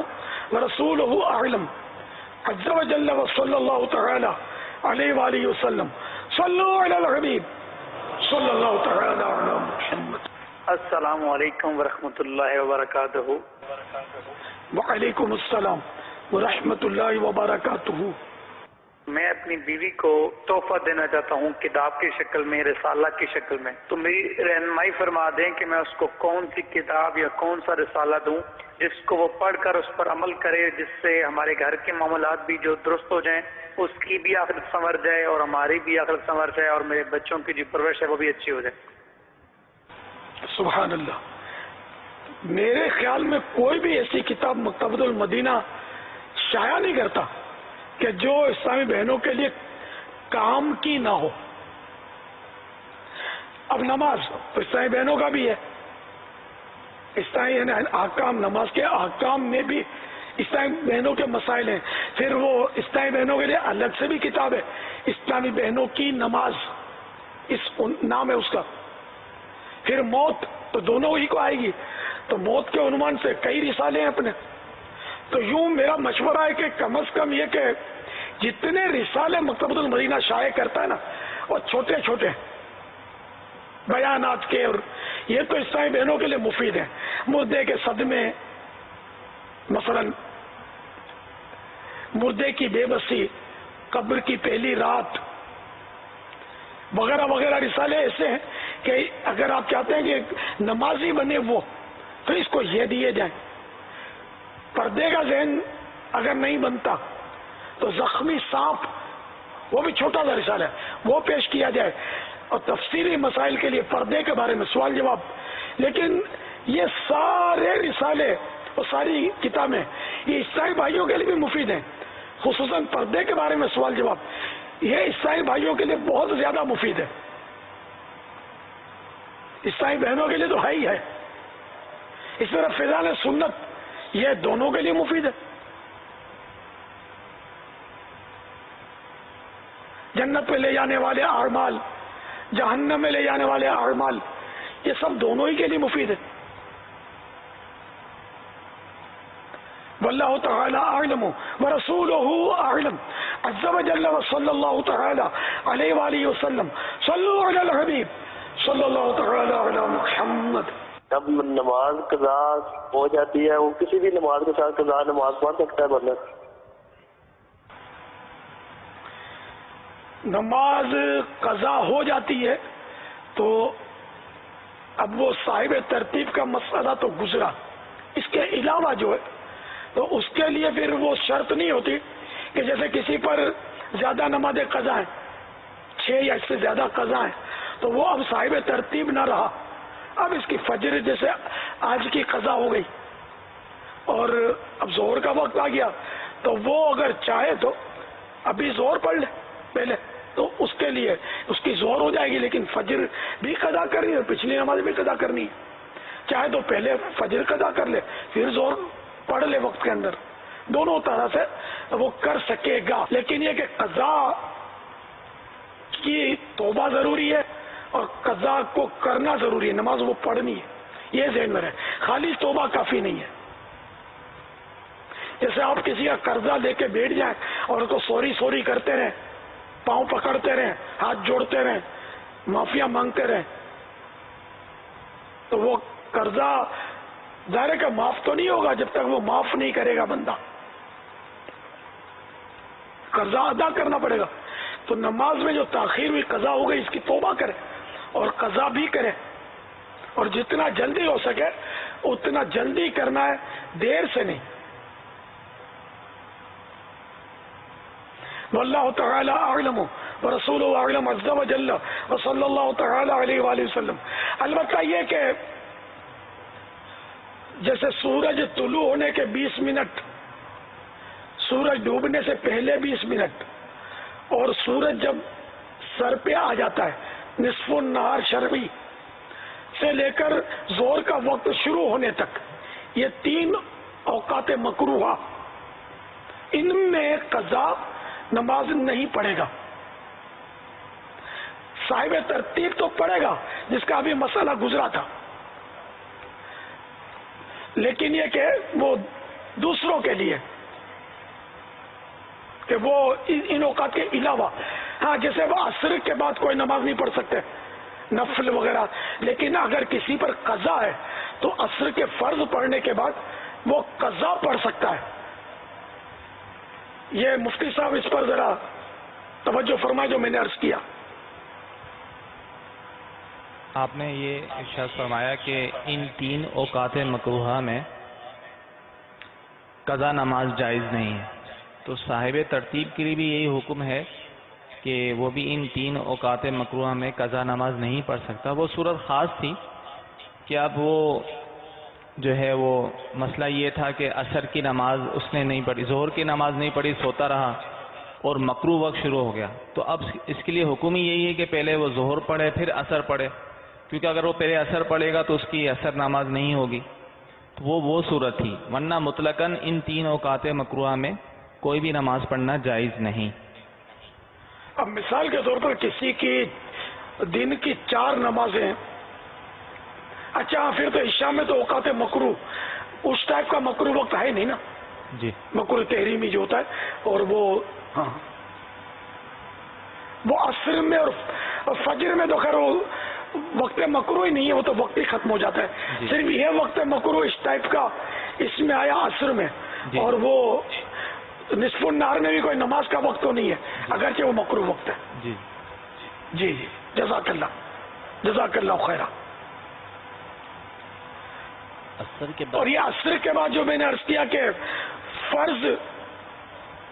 ورسولہ اعلم عز وجل وصلی اللہ تعالی علیہ وآلہ وسلم. صلو علی الحبیب صلی اللہ تعالی علی محمد. السلام علیکم ورحمۃ اللہ وبرکاتہ. وعلیکم السلام ورحمۃ اللہ وبرکاتہ. میں اپنی بیوی کو تحفہ دینا چاہتا ہوں, کتاب کی شکل میں, رسالہ کی شکل میں. تو میری رہنمائی فرما دیں کہ میں اس کو کون سی کتاب یا کون سا رسالہ دوں جس کو وہ پڑھ کر اس پر عمل کرے, جس سے ہمارے گھر کے معاملات بھی جو درست ہو جائیں, اس کی بھی آخرت سنور جائے اور ہماری بھی آخرت سنور جائے, اور میرے بچوں کی جو پرورش ہے وہ بھی اچھی ہو جائے. سبحان اللہ. میرے خیال میں کوئی بھی ایسی کتاب مکتبۃ المدینہ شائع نہیں کرتا کہ جو اسلامی بہنوں کے لیے کام کی نہ ہو. اب نماز تو اسلامی بہنوں کا بھی ہے, اسلامی یعنی احکام, نماز کے احکام میں بھی اسلامی بہنوں کے مسائل ہیں. پھر وہ اسلامی بہنوں کے لیے الگ سے بھی کتاب ہے, اسلامی بہنوں کی نماز اس نام ہے اس کا. پھر موت تو دونوں ہی کو آئے گی, تو موت کے عنوان سے کئی رسالے ہیں اپنے. تو یوں میرا مشورہ ہے کہ کم از کم یہ کہ جتنے رسالے مکتبۃ المدینہ شائع کرتا ہے نا, وہ چھوٹے چھوٹے بیانات کے, اور یہ تو اسلامی بہنوں کے لیے مفید ہیں. مردے کے صدمے, مثلا مردے کی بے بسی, قبر کی پہلی رات وغیرہ وغیرہ رسالے ایسے ہیں کہ اگر آپ چاہتے ہیں کہ نمازی بنے وہ, تو اس کو یہ دیے جائیں. پردے کا ذہن اگر نہیں بنتا تو زخمی سانپ وہ بھی چھوٹا سا رسالہ ہے, وہ پیش کیا جائے. اور تفصیلی مسائل کے لیے پردے کے بارے میں سوال جواب. لیکن یہ سارے رسالے اور ساری کتابیں یہ عیسائی بھائیوں کے لیے بھی مفید ہیں, خصوصاً پردے کے بارے میں سوال جواب, یہ عیسائی بھائیوں کے لیے بہت زیادہ مفید ہے. عیسائی بہنوں کے لیے تو ہے ہی ہے. اس طرح فضائل سنت یہ دونوں کے لیے مفید ہے. جنت میں لے جانے والے اعمال, جہنم میں لے جانے والے اعمال, یہ سب دونوں ہی کے لیے مفید ہے. واللہ تعالی اعلم ورسولہ اعلم عز وجل وصلی اللہ تعالی علیہ وآلہ وسلم. صلو علی الحبیب صلی اللہ تعالی علی محمد. جب نماز قضا ہو جاتی ہے, وہ کسی بھی نماز کے ساتھ قضا نماز پڑھ سکتا ہے بندہ؟ نماز قضا ہو جاتی ہے تو اب وہ صاحب ترتیب کا مسئلہ تو گزرا. اس کے علاوہ جو ہے تو اس کے لیے پھر وہ شرط نہیں ہوتی کہ جیسے کسی پر زیادہ نمازیں قضا ہیں, 6 یا اس سے زیادہ قضا ہیں, تو وہ اب صاحب ترتیب نہ رہا، اب اس کی فجر جیسے آج کی قضا ہو گئی اور اب ظہر کا وقت آ گیا، تو وہ اگر چاہے تو ابھی ظہر پڑھ لے پہلے، تو اس کے لیے اس کی ظہر ہو جائے گی، لیکن فجر بھی قضا کرنی ہے اور پچھلی نماز بھی قضا کرنی ہے۔ چاہے تو پہلے فجر قضا کر لے پھر ظہر پڑھ لے وقت کے اندر، دونوں طرح سے وہ کر سکے گا، لیکن یہ کہ قضا کی توبہ ضروری ہے اور قضا کو کرنا ضروری ہے، نماز وہ پڑھنی ہے، یہ ذہن میں رہے، خالی توبہ کافی نہیں ہے۔ جیسے آپ کسی کا قرضہ لے کے بیٹھ جائیں اور اس کو سوری سوری کرتے رہیں، پاؤں پکڑتے رہیں، ہاتھ جوڑتے رہیں، معافیاں مانگتے رہیں، تو وہ قرضہ ظاہر ہے کہ معاف تو نہیں ہوگا جب تک وہ معاف نہیں کرے گا بندہ، قرضہ ادا کرنا پڑے گا۔ تو نماز میں جو تاخیر ہوئی قضا ہو گئی، اس کی توبہ کرے اور قضا بھی کرے، اور جتنا جلدی ہو سکے اتنا جلدی کرنا ہے، دیر سے نہیں۔ واللہ تعالی اعلم ورسولہ اعلم عز وجل وصلی اللہ تعالی علیہ وآلہ وسلم۔ البتہ یہ کہ جیسے سورج طلوع ہونے کے 20 منٹ، سورج ڈوبنے سے پہلے 20 منٹ، اور سورج جب سر پہ آ جاتا ہے نصف النہار شرعی سے لے کر ظہر کا وقت شروع ہونے تک، یہ 3 اوقات مکروہ، ان میں قضا نماز نہیں پڑھے گا، صاحب ترتیب تو پڑھے گا جس کا ابھی مسئلہ گزرا تھا، لیکن یہ کہ وہ دوسروں کے لیے کہ وہ ان اوقات کے علاوہ، ہاں جیسے وہ عصر کے بعد کوئی نماز نہیں پڑھ سکتے نفل وغیرہ، لیکن اگر کسی پر قضا ہے تو عصر کے فرض پڑھنے کے بعد وہ قضا پڑھ سکتا ہے۔ یہ مفتی صاحب اس پر ذرا توجہ فرمائے جو میں نے عرض کیا۔ آپ نے یہ ارشاد فرمایا کہ ان 3 اوقات مکروہہ میں قضا نماز جائز نہیں ہے، تو صاحب ترتیب کے لیے بھی یہی حکم ہے کہ وہ بھی ان 3 اوقات مکروہہ میں قضا نماز نہیں پڑھ سکتا۔ وہ صورت خاص تھی کہ اب وہ جو ہے وہ مسئلہ یہ تھا کہ عصر کی نماز اس نے نہیں پڑھی، ظہر کی نماز نہیں پڑھی، سوتا رہا اور مکروہ وقت شروع ہو گیا، تو اب اس کے لیے حکم ہی یہی ہے کہ پہلے وہ ظہر پڑھے پھر عصر پڑھے، کیونکہ اگر وہ پہلے عصر پڑھے گا تو اس کی عصر نماز نہیں ہوگی، تو وہ صورت تھی، ورنہ مطلقاً ان 3 اوقات مکروہہ میں کوئی بھی نماز پڑھنا جائز نہیں۔ اب مثال کے طور پر کسی کی دن کی 4 نمازیں، اچھا پھر تو عشاء میں تو اوقات مکروہ، اس ٹائپ کا مکروہ وقت ہے نہیں نا جی، مکروہ تحریمی جو ہوتا ہے، اور وہ ہاں وہ عصر میں اور فجر میں تو خیر وقت مکروہ ہی نہیں ہے، وہ تو وقت ہی ختم ہو جاتا ہے، صرف یہ وقت مکروہ اس ٹائپ کا اس میں آیا عصر میں، اور وہ نصف النہار میں بھی کوئی نماز کا وقت تو نہیں ہے اگرچہ وہ مکروہ وقت ہے۔ جی جی جی جزاک اللہ خیرہ۔ اور یہ عصر کے بعد جو میں نے عرض کیا کہ فرض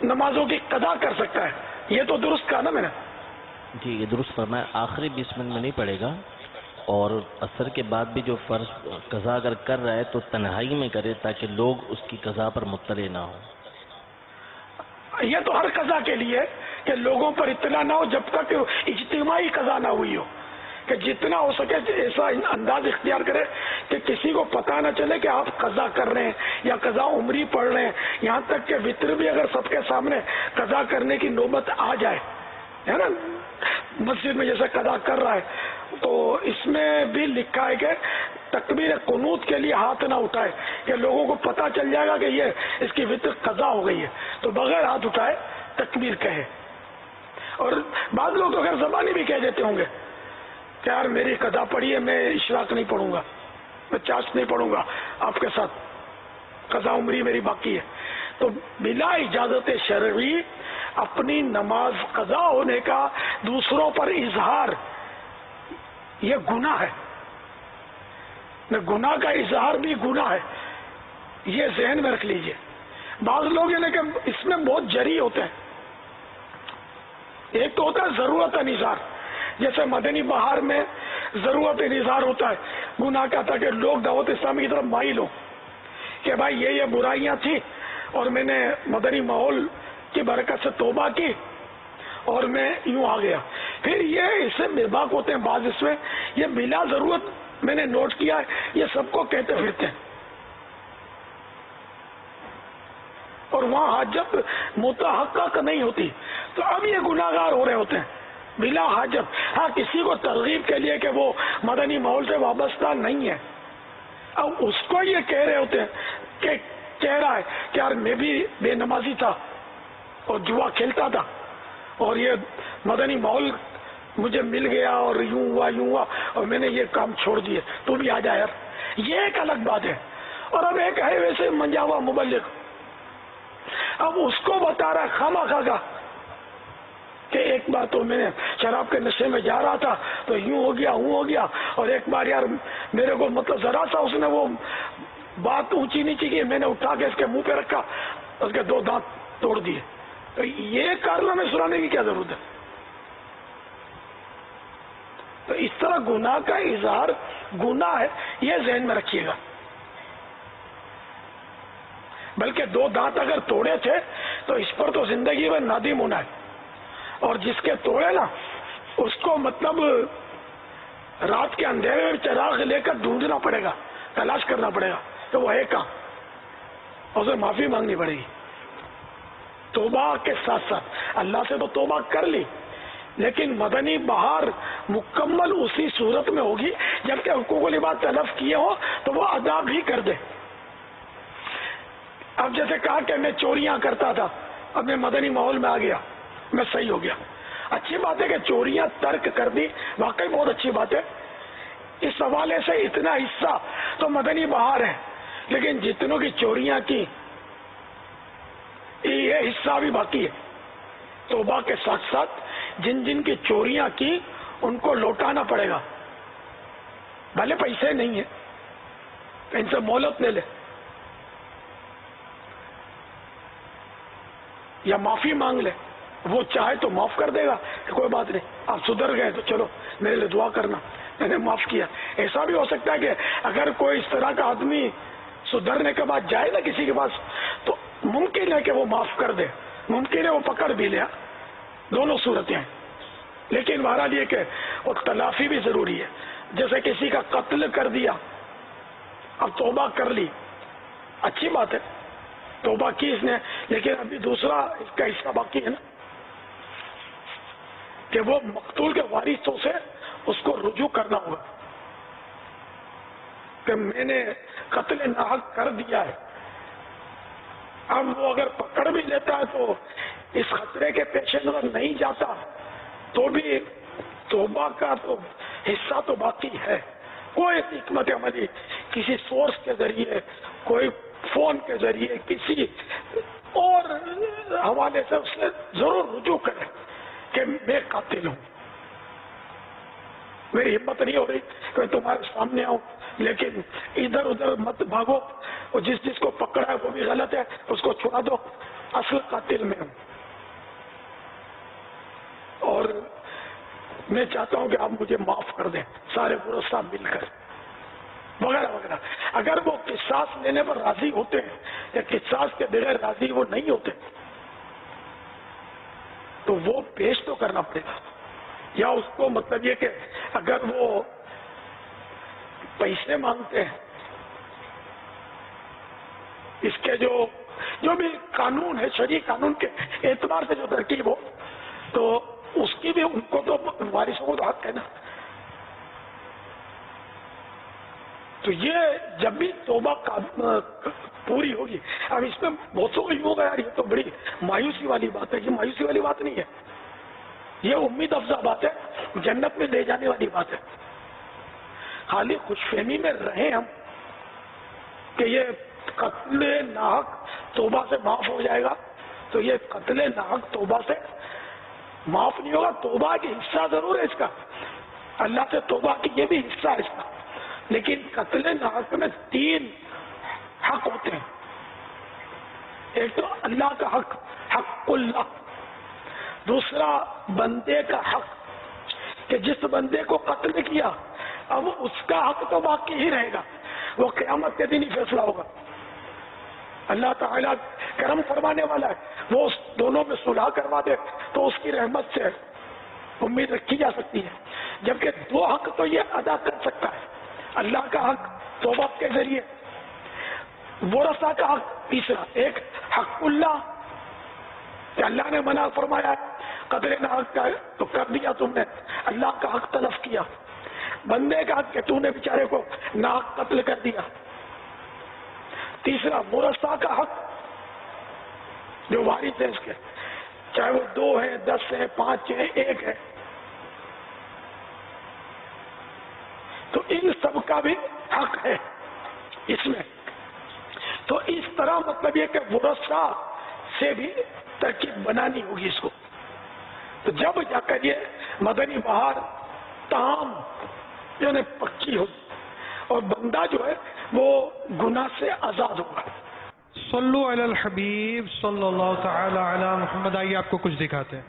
نمازوں کی قضا کر سکتا ہے، یہ تو درست کہا نا میں نے؟ جی یہ درست فرمایا، آخری 20 منٹ میں نہیں پڑے گا، اور عصر کے بعد بھی جو فرض قضا اگر کر رہا ہے تو تنہائی میں کرے تاکہ لوگ اس کی قضا پر مطلع نہ ہوں۔ یہ تو ہر قضا کے لیے کہ لوگوں پر اطلاع نہ ہو جب تک اجتماعی قضا نہ ہوئی ہو، کہ جتنا ہو سکے ایسا انداز اختیار کرے کہ کسی کو پتہ نہ چلے کہ آپ قضا کر رہے ہیں یا قضا عمری پڑھ رہے ہیں، یہاں تک کہ وطر بھی اگر سب کے سامنے قضا کرنے کی نوبت آ جائے، ہے نا، مسجد میں جیسے قضا کر رہا ہے، تو اس میں بھی لکھا ہے کہ تکبیر قنوت کے لیے ہاتھ نہ اٹھائے، کہ لوگوں کو پتہ چل جائے گا کہ یہ اس کی وطر قضا ہو گئی ہے، تو بغیر ہاتھ اٹھائے تکبیر کہے۔ اور بعض لوگ تو اگر زبانی بھی کہہ دیتے ہوں گے کہ یار میری قضا پڑھی ہے، میں اشراق نہیں پڑھوں گا، میں چاشت نہیں پڑھوں گا آپ کے ساتھ، قضا عمری میری باقی ہے، تو بلا اجازت شرعی اپنی نماز قضا ہونے کا دوسروں پر اظہار یہ گناہ ہے، گناہ کا اظہار بھی گناہ ہے، یہ ذہن میں رکھ لیجئے۔ بعض لوگ یہ کہ اس میں بہت جری ہوتے ہیں، ایک تو ہوتا ہے ضرورت انظہار، جیسے مدنی بہار میں ضرورت اظہار ہوتا ہے گناہ کا، تاکہ لوگ دعوت اسلامی کی طرف مائل ہوں کہ بھائی یہ برائیاں تھیں اور میں نے مدنی ماحول کی برکت سے توبہ کی اور میں یوں آ گیا. پھر یہ اس سے بےباک ہوتے ہیں بعض، اس میں یہ بلا ضرورت میں نے نوٹ کیا ہے یہ سب کو کہتے پھرتے ہیں، اور وہاں حاجت متحقق نہیں ہوتی، تو اب یہ گناہگار ہو رہے ہوتے ہیں بلا حاجت. ہاں کسی کو ترغیب کے لیے کہ وہ مدنی ماحول سے وابستہ نہیں ہے، اب اس کو یہ کہہ رہے ہوتے ہیں کہ کہہ رہا ہے کہ یار میں بھی بے نمازی تھا اور جوا کھیلتا تھا اور یہ مدنی ماحول مجھے مل گیا اور یوں ہوا اور میں نے یہ کام چھوڑ دیے، تو بھی آ جا یار. یہ ایک الگ بات ہے. اور اب ایک ہے ویسے منجا ہوا مبلغ، اب اس کو بتا رہا ہے خواہ کا کہ ایک بار تو میں نے شراب کے نشے میں جا رہا تھا تو یوں ہو گیا اور ایک بار یار میرے کو مطلب ذرا سا اس نے وہ بات اونچی نیچی کی، میں نے اٹھا کے اس کے منہ پہ رکھا، اس کے 2 دانت توڑ دیے. تو یہ کارنامے سنانے کی کیا ضرورت ہے؟ تو اس طرح گناہ کا اظہار گناہ ہے، یہ ذہن میں رکھیے گا. بلکہ 2 دانت اگر توڑے تھے تو اس پر تو زندگی میں نادم ہونا ہے، اور جس کے توڑے نا اس کو مطلب رات کے اندھیرے میں چراغ لے کر ڈھونڈنا پڑے گا، تلاش کرنا پڑے گا کہ وہ ہے کہاں، اور اسے معافی مانگنی پڑے گی. توبہ کے ساتھ ساتھ اللہ سے تو توبہ کر لی، لیکن مدنی بہار مکمل اسی صورت میں ہوگی جبکہ حقوق العباد تلف کیے ہو تو وہ ادا بھی کر دے. اب جیسے کہا کہ میں چوریاں کرتا تھا، اب میں مدنی ماحول میں آ گیا، میں صحیح ہو گیا. اچھی بات ہے کہ چوریاں ترک کر دی، واقعی بہت اچھی بات ہے. اس حوالے سے اتنا حصہ تو مدنی بہار ہے، لیکن جتنوں کی چوریاں کی یہ حصہ بھی باقی ہے. توبہ کے ساتھ ساتھ جن کی چوریاں کی ان کو لوٹانا پڑے گا، بھلے پیسے نہیں ہیں ان سے مہلت لے لے یا معافی مانگ لے، وہ چاہے تو معاف کر دے گا کہ کوئی بات نہیں آپ سدھر گئے تو چلو میرے لیے دعا کرنا، میں نے معاف کیا. ایسا بھی ہو سکتا ہے کہ اگر کوئی اس طرح کا آدمی سدھرنے کے بعد جائے نا کسی کے پاس تو ممکن ہے کہ وہ معاف کر دے، ممکن ہے وہ پکڑ بھی لیا، دونوں صورتیں ہیں. لیکن بہرحال یہ کہ وہ تلافی بھی ضروری ہے. جیسے کسی کا قتل کر دیا، اب توبہ کر لی، اچھی بات ہے توبہ کی اس نے، لیکن ابھی دوسرا اس کا حصہ باقی ہے نا کہ وہ مقتول کے وارثوں سے اس کو رجوع کرنا ہوگا کہ میں نے قتل ناحق کر دیا ہے. اب وہ اگر پکڑ بھی لیتا ہے تو اس خطرے کے پیش نظر نہیں جاتا تو بھی توبہ کا تو حصہ تو باقی ہے. کوئی حکمت عملی کسی سورس کے ذریعے، کوئی فون کے ذریعے، کسی اور حوالے سے اس نے ضرور رجوع کرے کہ میں قاتل ہوں، میری ہمت نہیں ہو رہی کہ میں تمہارے سامنے آؤں، لیکن ادھر ادھر مت بھاگو، اور جس کو پکڑا ہے وہ بھی غلط ہے، اس کو چھڑا دو، اصل قاتل میں ہوں اور میں چاہتا ہوں کہ آپ مجھے معاف کر دیں سارے پروس صاحب مل کر، وغیرہ وغیرہ. اگر وہ قصاص لینے پر راضی ہوتے ہیں یا قصاص کے بغیر راضی وہ نہیں ہوتے تو وہ پیش تو کرنا پڑے گا، یا اس کو مطلب یہ کہ اگر وہ پیسے مانگتے ہیں، اس کے جو بھی قانون ہے شرعی قانون کے اعتبار سے جو ترکیب ہو تو اس کی بھی ان کو تو وارثوں کو تو حق ہے نا. تو یہ جب بھی توبہ پوری ہوگی، اب اس میں بہت سو یوں ہوگا یار یہ تو بڑی مایوسی والی بات ہے. یہ مایوسی والی بات نہیں ہے، یہ امید افزا بات ہے، جنت میں لے جانے والی بات ہے. خالی خوش فہمی میں رہیں ہم کہ یہ قتل ناحق توبہ سے معاف ہو جائے گا، تو یہ قتل ناحق توبہ سے معاف نہیں ہوگا. توبہ کی حصہ ضرور ہے اس کا، اللہ سے توبہ کی یہ بھی حصہ ہے اس کا، لیکن قتل ناحق میں 3 حق ہوتے ہیں. ایک تو اللہ کا حق، حق اللہ، دوسرا بندے کا حق، کہ جس بندے کو قتل کیا اب اس کا حق تو باقی ہی رہے گا، وہ قیامت کے دن ہی فیصلہ ہوگا. اللہ تعالیٰ کرم فرمانے والا ہے، وہ اس دونوں میں صلح کروا دے تو اس کی رحمت سے امید رکھی جا سکتی ہے. جبکہ دو حق تو یہ ادا کر سکتا ہے، اللہ کا حق توبہ کے ذریعے، ورثہ کا حق تیسرا، ایک حق اللہ کہ اللہ نے منع فرمایا ہے قتل ناحق کا تو کر دیا تم نے، اللہ کا حق تلف کیا. بندے کا حق کہ تو نے بیچارے کو ناحق قتل کر دیا. تیسرا ورثہ کا حق جو وارث ہے اس کے، چاہے وہ 2 ہیں 10 ہیں 5 ہیں 1 ہے، تو ان سب کا بھی حق ہے اس میں. تو اس طرح مطلب یہ کہ ورثہ سے بھی ترکیب بنانی ہوگی اس کو. تو جب جا کر یہ مدنی بہار تمام یعنی پکی ہوگی اور بندہ جو ہے وہ گناہ سے آزاد ہوگا. صلو علی الحبیب صلی اللہ تعالی علی محمد. آئیے آپ کو کچھ دکھاتے ہیں.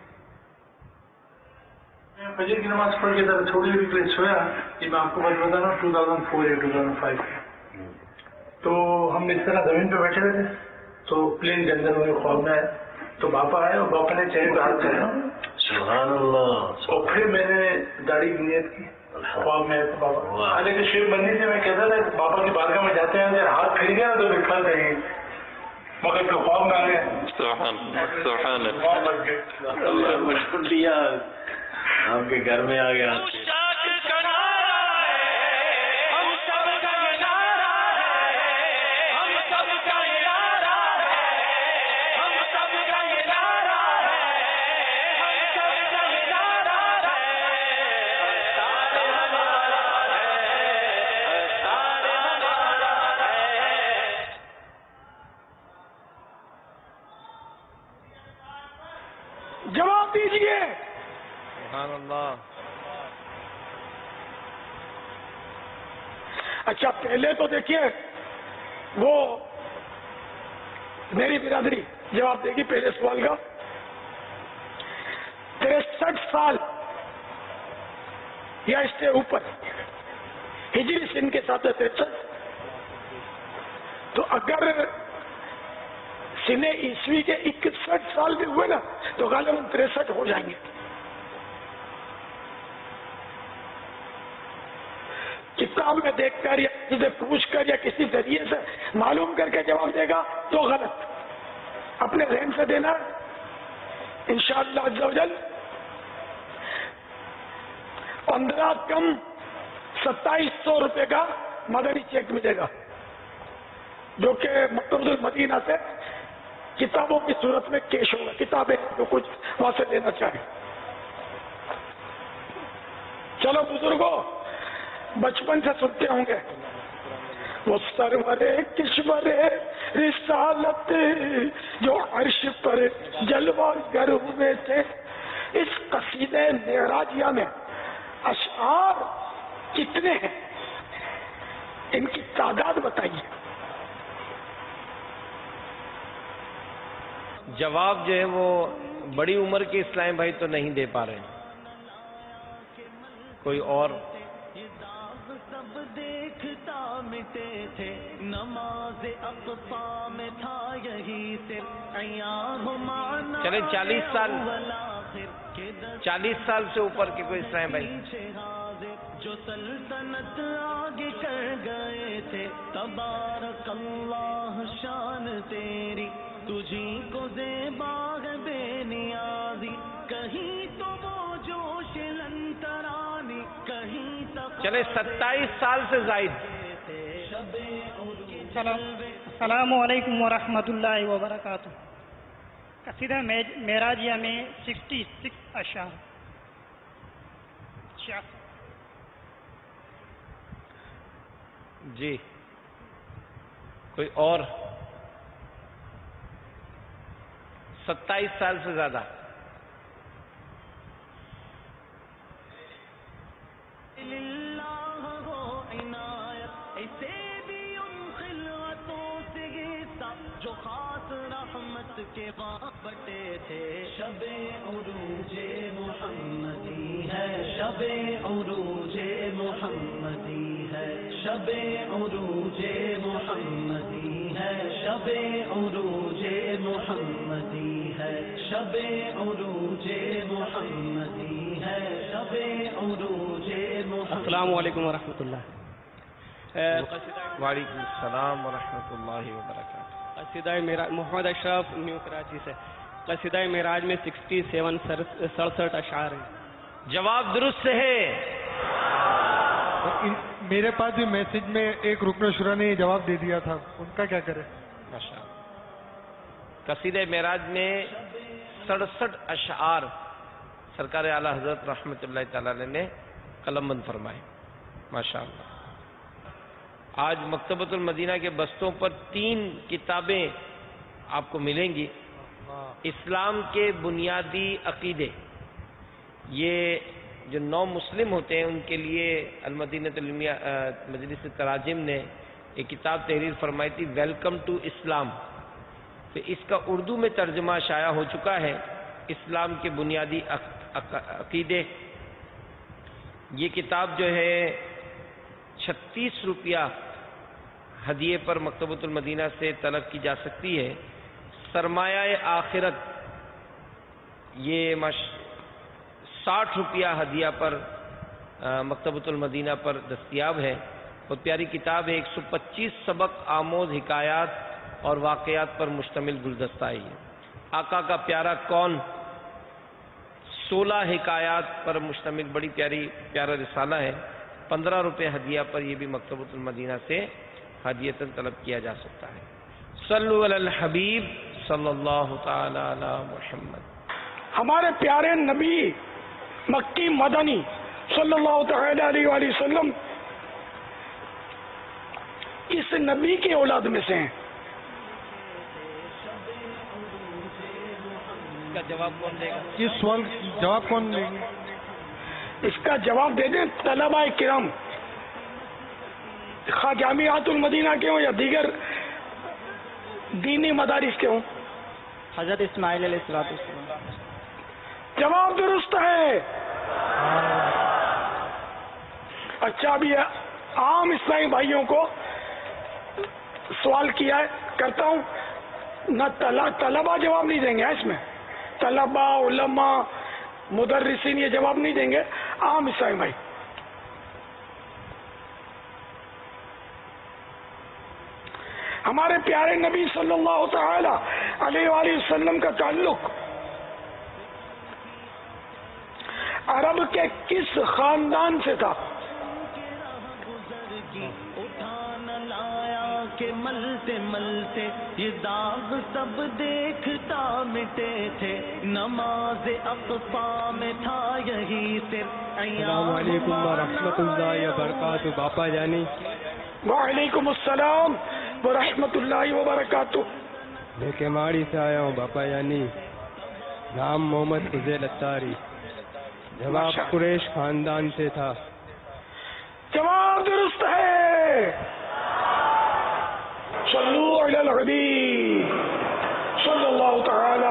میں فجر کی نماز پڑھ کے تھوڑی دیر کے لیے سویا. یہ میں آپ کو بات بتا رہا ہوں 2004 یا 2005 تو ہم اس طرح زمین پہ بیٹھے ہوئے تھے تو پلین کے اندر مجھے خواب میں آیا تو باپا آئے اور باپا نے چہرے پہ ہاتھ کرا. سبحان اللہ. اور پھر میں نے داڑھی کی نیت کی. خواب میں بابا آنے کے شیخ بندی سے میں کہتا تھا بابا کی بارگاہ میں جاتے ہیں اگر ہاتھ پھر گیا تو پھر پھل دیں گے، مگر پھر خواب میں آ گئے. سبحان اللہ مشکل دیا آپ کے گھر میں آ گیا. جواب دیجیے. سبحان اللہ. اچھا پہلے تو دیکھیے وہ میری برادری جواب دے گی پہلے سوال کا. 63 سال یا اس سے اوپر ہجری سن کے ساتھ 63، تو اگر سنے عیسوی کے 61 سال بھی ہوئے نا تو غالباً 63 ہو جائیں گے. کتاب میں دیکھ کر یا کسی سے پوچھ کر یا کسی ذریعے سے معلوم کر کے جواب دے گا تو غلط. اپنے ذہن سے دینا انشاءاللہ عز و جل. 15 کم 2700 روپے کا مدنی چیک ملے گا جو کہ مکتبۃ المدینہ سے کتابوں کی صورت میں کیش ہوگا. کتابیں جو کچھ وہاں سے لینا چاہیں. چلو بزرگوں بچپن سے سنتے ہوں گے وہ سرور کشور رسالت جو عرش پر جلوہ گر ہوئے تھے. اس قصیدہ معراجیہ میں اشعار کتنے ہیں، ان کی تعداد بتائیے. جواب جو ہے وہ بڑی عمر کے اسلام بھائی تو نہیں دے پا رہے ہیں. کوئی اور؟ دیکھتا مٹے تھے نماز اقصا میں تھا یہی صرف ایام. چلے 40 سال سے اوپر کے کوئی اسلام بھائی؟ جو سلطنت آگے کر گئے تھے تبارک اللہ شان تیری تجھی کو زیبا ہے بے نیازی. کہیں تو وہ جوش لنترانی کہیں تک. چلے 27 سال سے زائد. السلام علیکم ورحمۃ اللہ وبرکاتہ. قصیدہ معراجیہ میں 66 اشعار. جی کوئی اور؟ 27 سال سے زیادہ. جو خاص رحمت کے بٹے تھے شب عروج محمدی ہے شب عروج محمدی ہے شب عروج محمدی ہے شب عروج محمدی ہے شب عروج محمدی ہے شب عروج محمدی. السلام علیکم ورحمۃ اللہ. وعلیکم السلام ورحمۃ اللہ وبرکاتہ. قصیدہ معراج محمد اشرف نیو کراچی سے. قصیدہ معراج میں 67 اشعار ہیں. جواب درست ہے. میرے پاس بھی میسج میں ایک رکن شورا نے یہ جواب دے دیا تھا, ان کا کیا کرے؟ قصیدہ معراج میں 67 اشعار سرکار اعلیٰ حضرت رحمۃ اللہ تعالی علیہ نے قلم بند فرمائے. ماشاء اللہ. آج مکتبۃ المدینہ کے بستوں پر 3 کتابیں آپ کو ملیں گی. اسلام کے بنیادی عقیدے, یہ جو 9 مسلم ہوتے ہیں ان کے لیے المدینہ العلمیہ مجلس تراجم نے ایک کتاب تحریر فرمائی تھی, ویلکم ٹو اسلام. تو اس کا اردو میں ترجمہ شائع ہو چکا ہے, اسلام کے بنیادی عقیدے. یہ کتاب جو ہے 36 روپیہ ہدیے پر مکتبۃ المدینہ سے طلب کی جا سکتی ہے. سرمایہ آخرت یہ 60 روپیہ ہدیہ پر مکتبۃ المدینہ پر دستیاب ہے. بہت پیاری کتاب ہے. 125 سبق آموز حکایات اور واقعات پر مشتمل گلدستہ ہے. آقا کا پیارا کون 16 حکایات پر مشتمل بڑی پیارا رسالہ ہے. 15 روپے ہدیہ پر یہ بھی مکتبۃ المدینہ سے ہدیتاً طلب کیا جا سکتا ہے. صلو علی الحبیب صلی اللہ تعالی علی محمد. ہمارے پیارے نبی مکی مدنی صلی اللہ تعالی علیہ وآلہ وسلم کس نبی کی اولاد میں سے ہیں؟ کا جواب کون دے گا؟ اس سوال جواب کون دے گا؟ اس کا جواب دے دیں طلبہ کرام, خواہ جامعات المدینہ کے ہوں یا دیگر دینی مدارس کے ہوں. حضرت اسماعیل علیہ السلام. جواب درست ہے. اچھا, ابھی عام اسلامی بھائیوں کو سوال کیا ہے, کرتا ہوں. نہ طلبہ جواب نہیں دیں گے اس میں, طلبہ علماء مدرسین یہ جواب نہیں دیں گے, عام اسلامی بھائی. ہمارے پیارے نبی صلی اللہ تعالی علیہ وآلہ وسلم کا تعلق عرب کے کس خاندان سے تھا؟ کہ ملتے ملتے یہ داغ سب دیکھتا مٹے تھے, نماز اقصا میں تھا یہی سر. السلام علیکم ورحمۃ اللہ وبرکاتہ. باپا جانی. وعلیکم السلام ورحمۃ اللہ وبرکاتہ. میں کیماڑی سے آیا ہوں باپا جانی. نام محمد فضیل اتاری. جواب قریش خاندان سے تھا. جواب درست ہے. صلو علی الحبیب صلی اللہ تعالی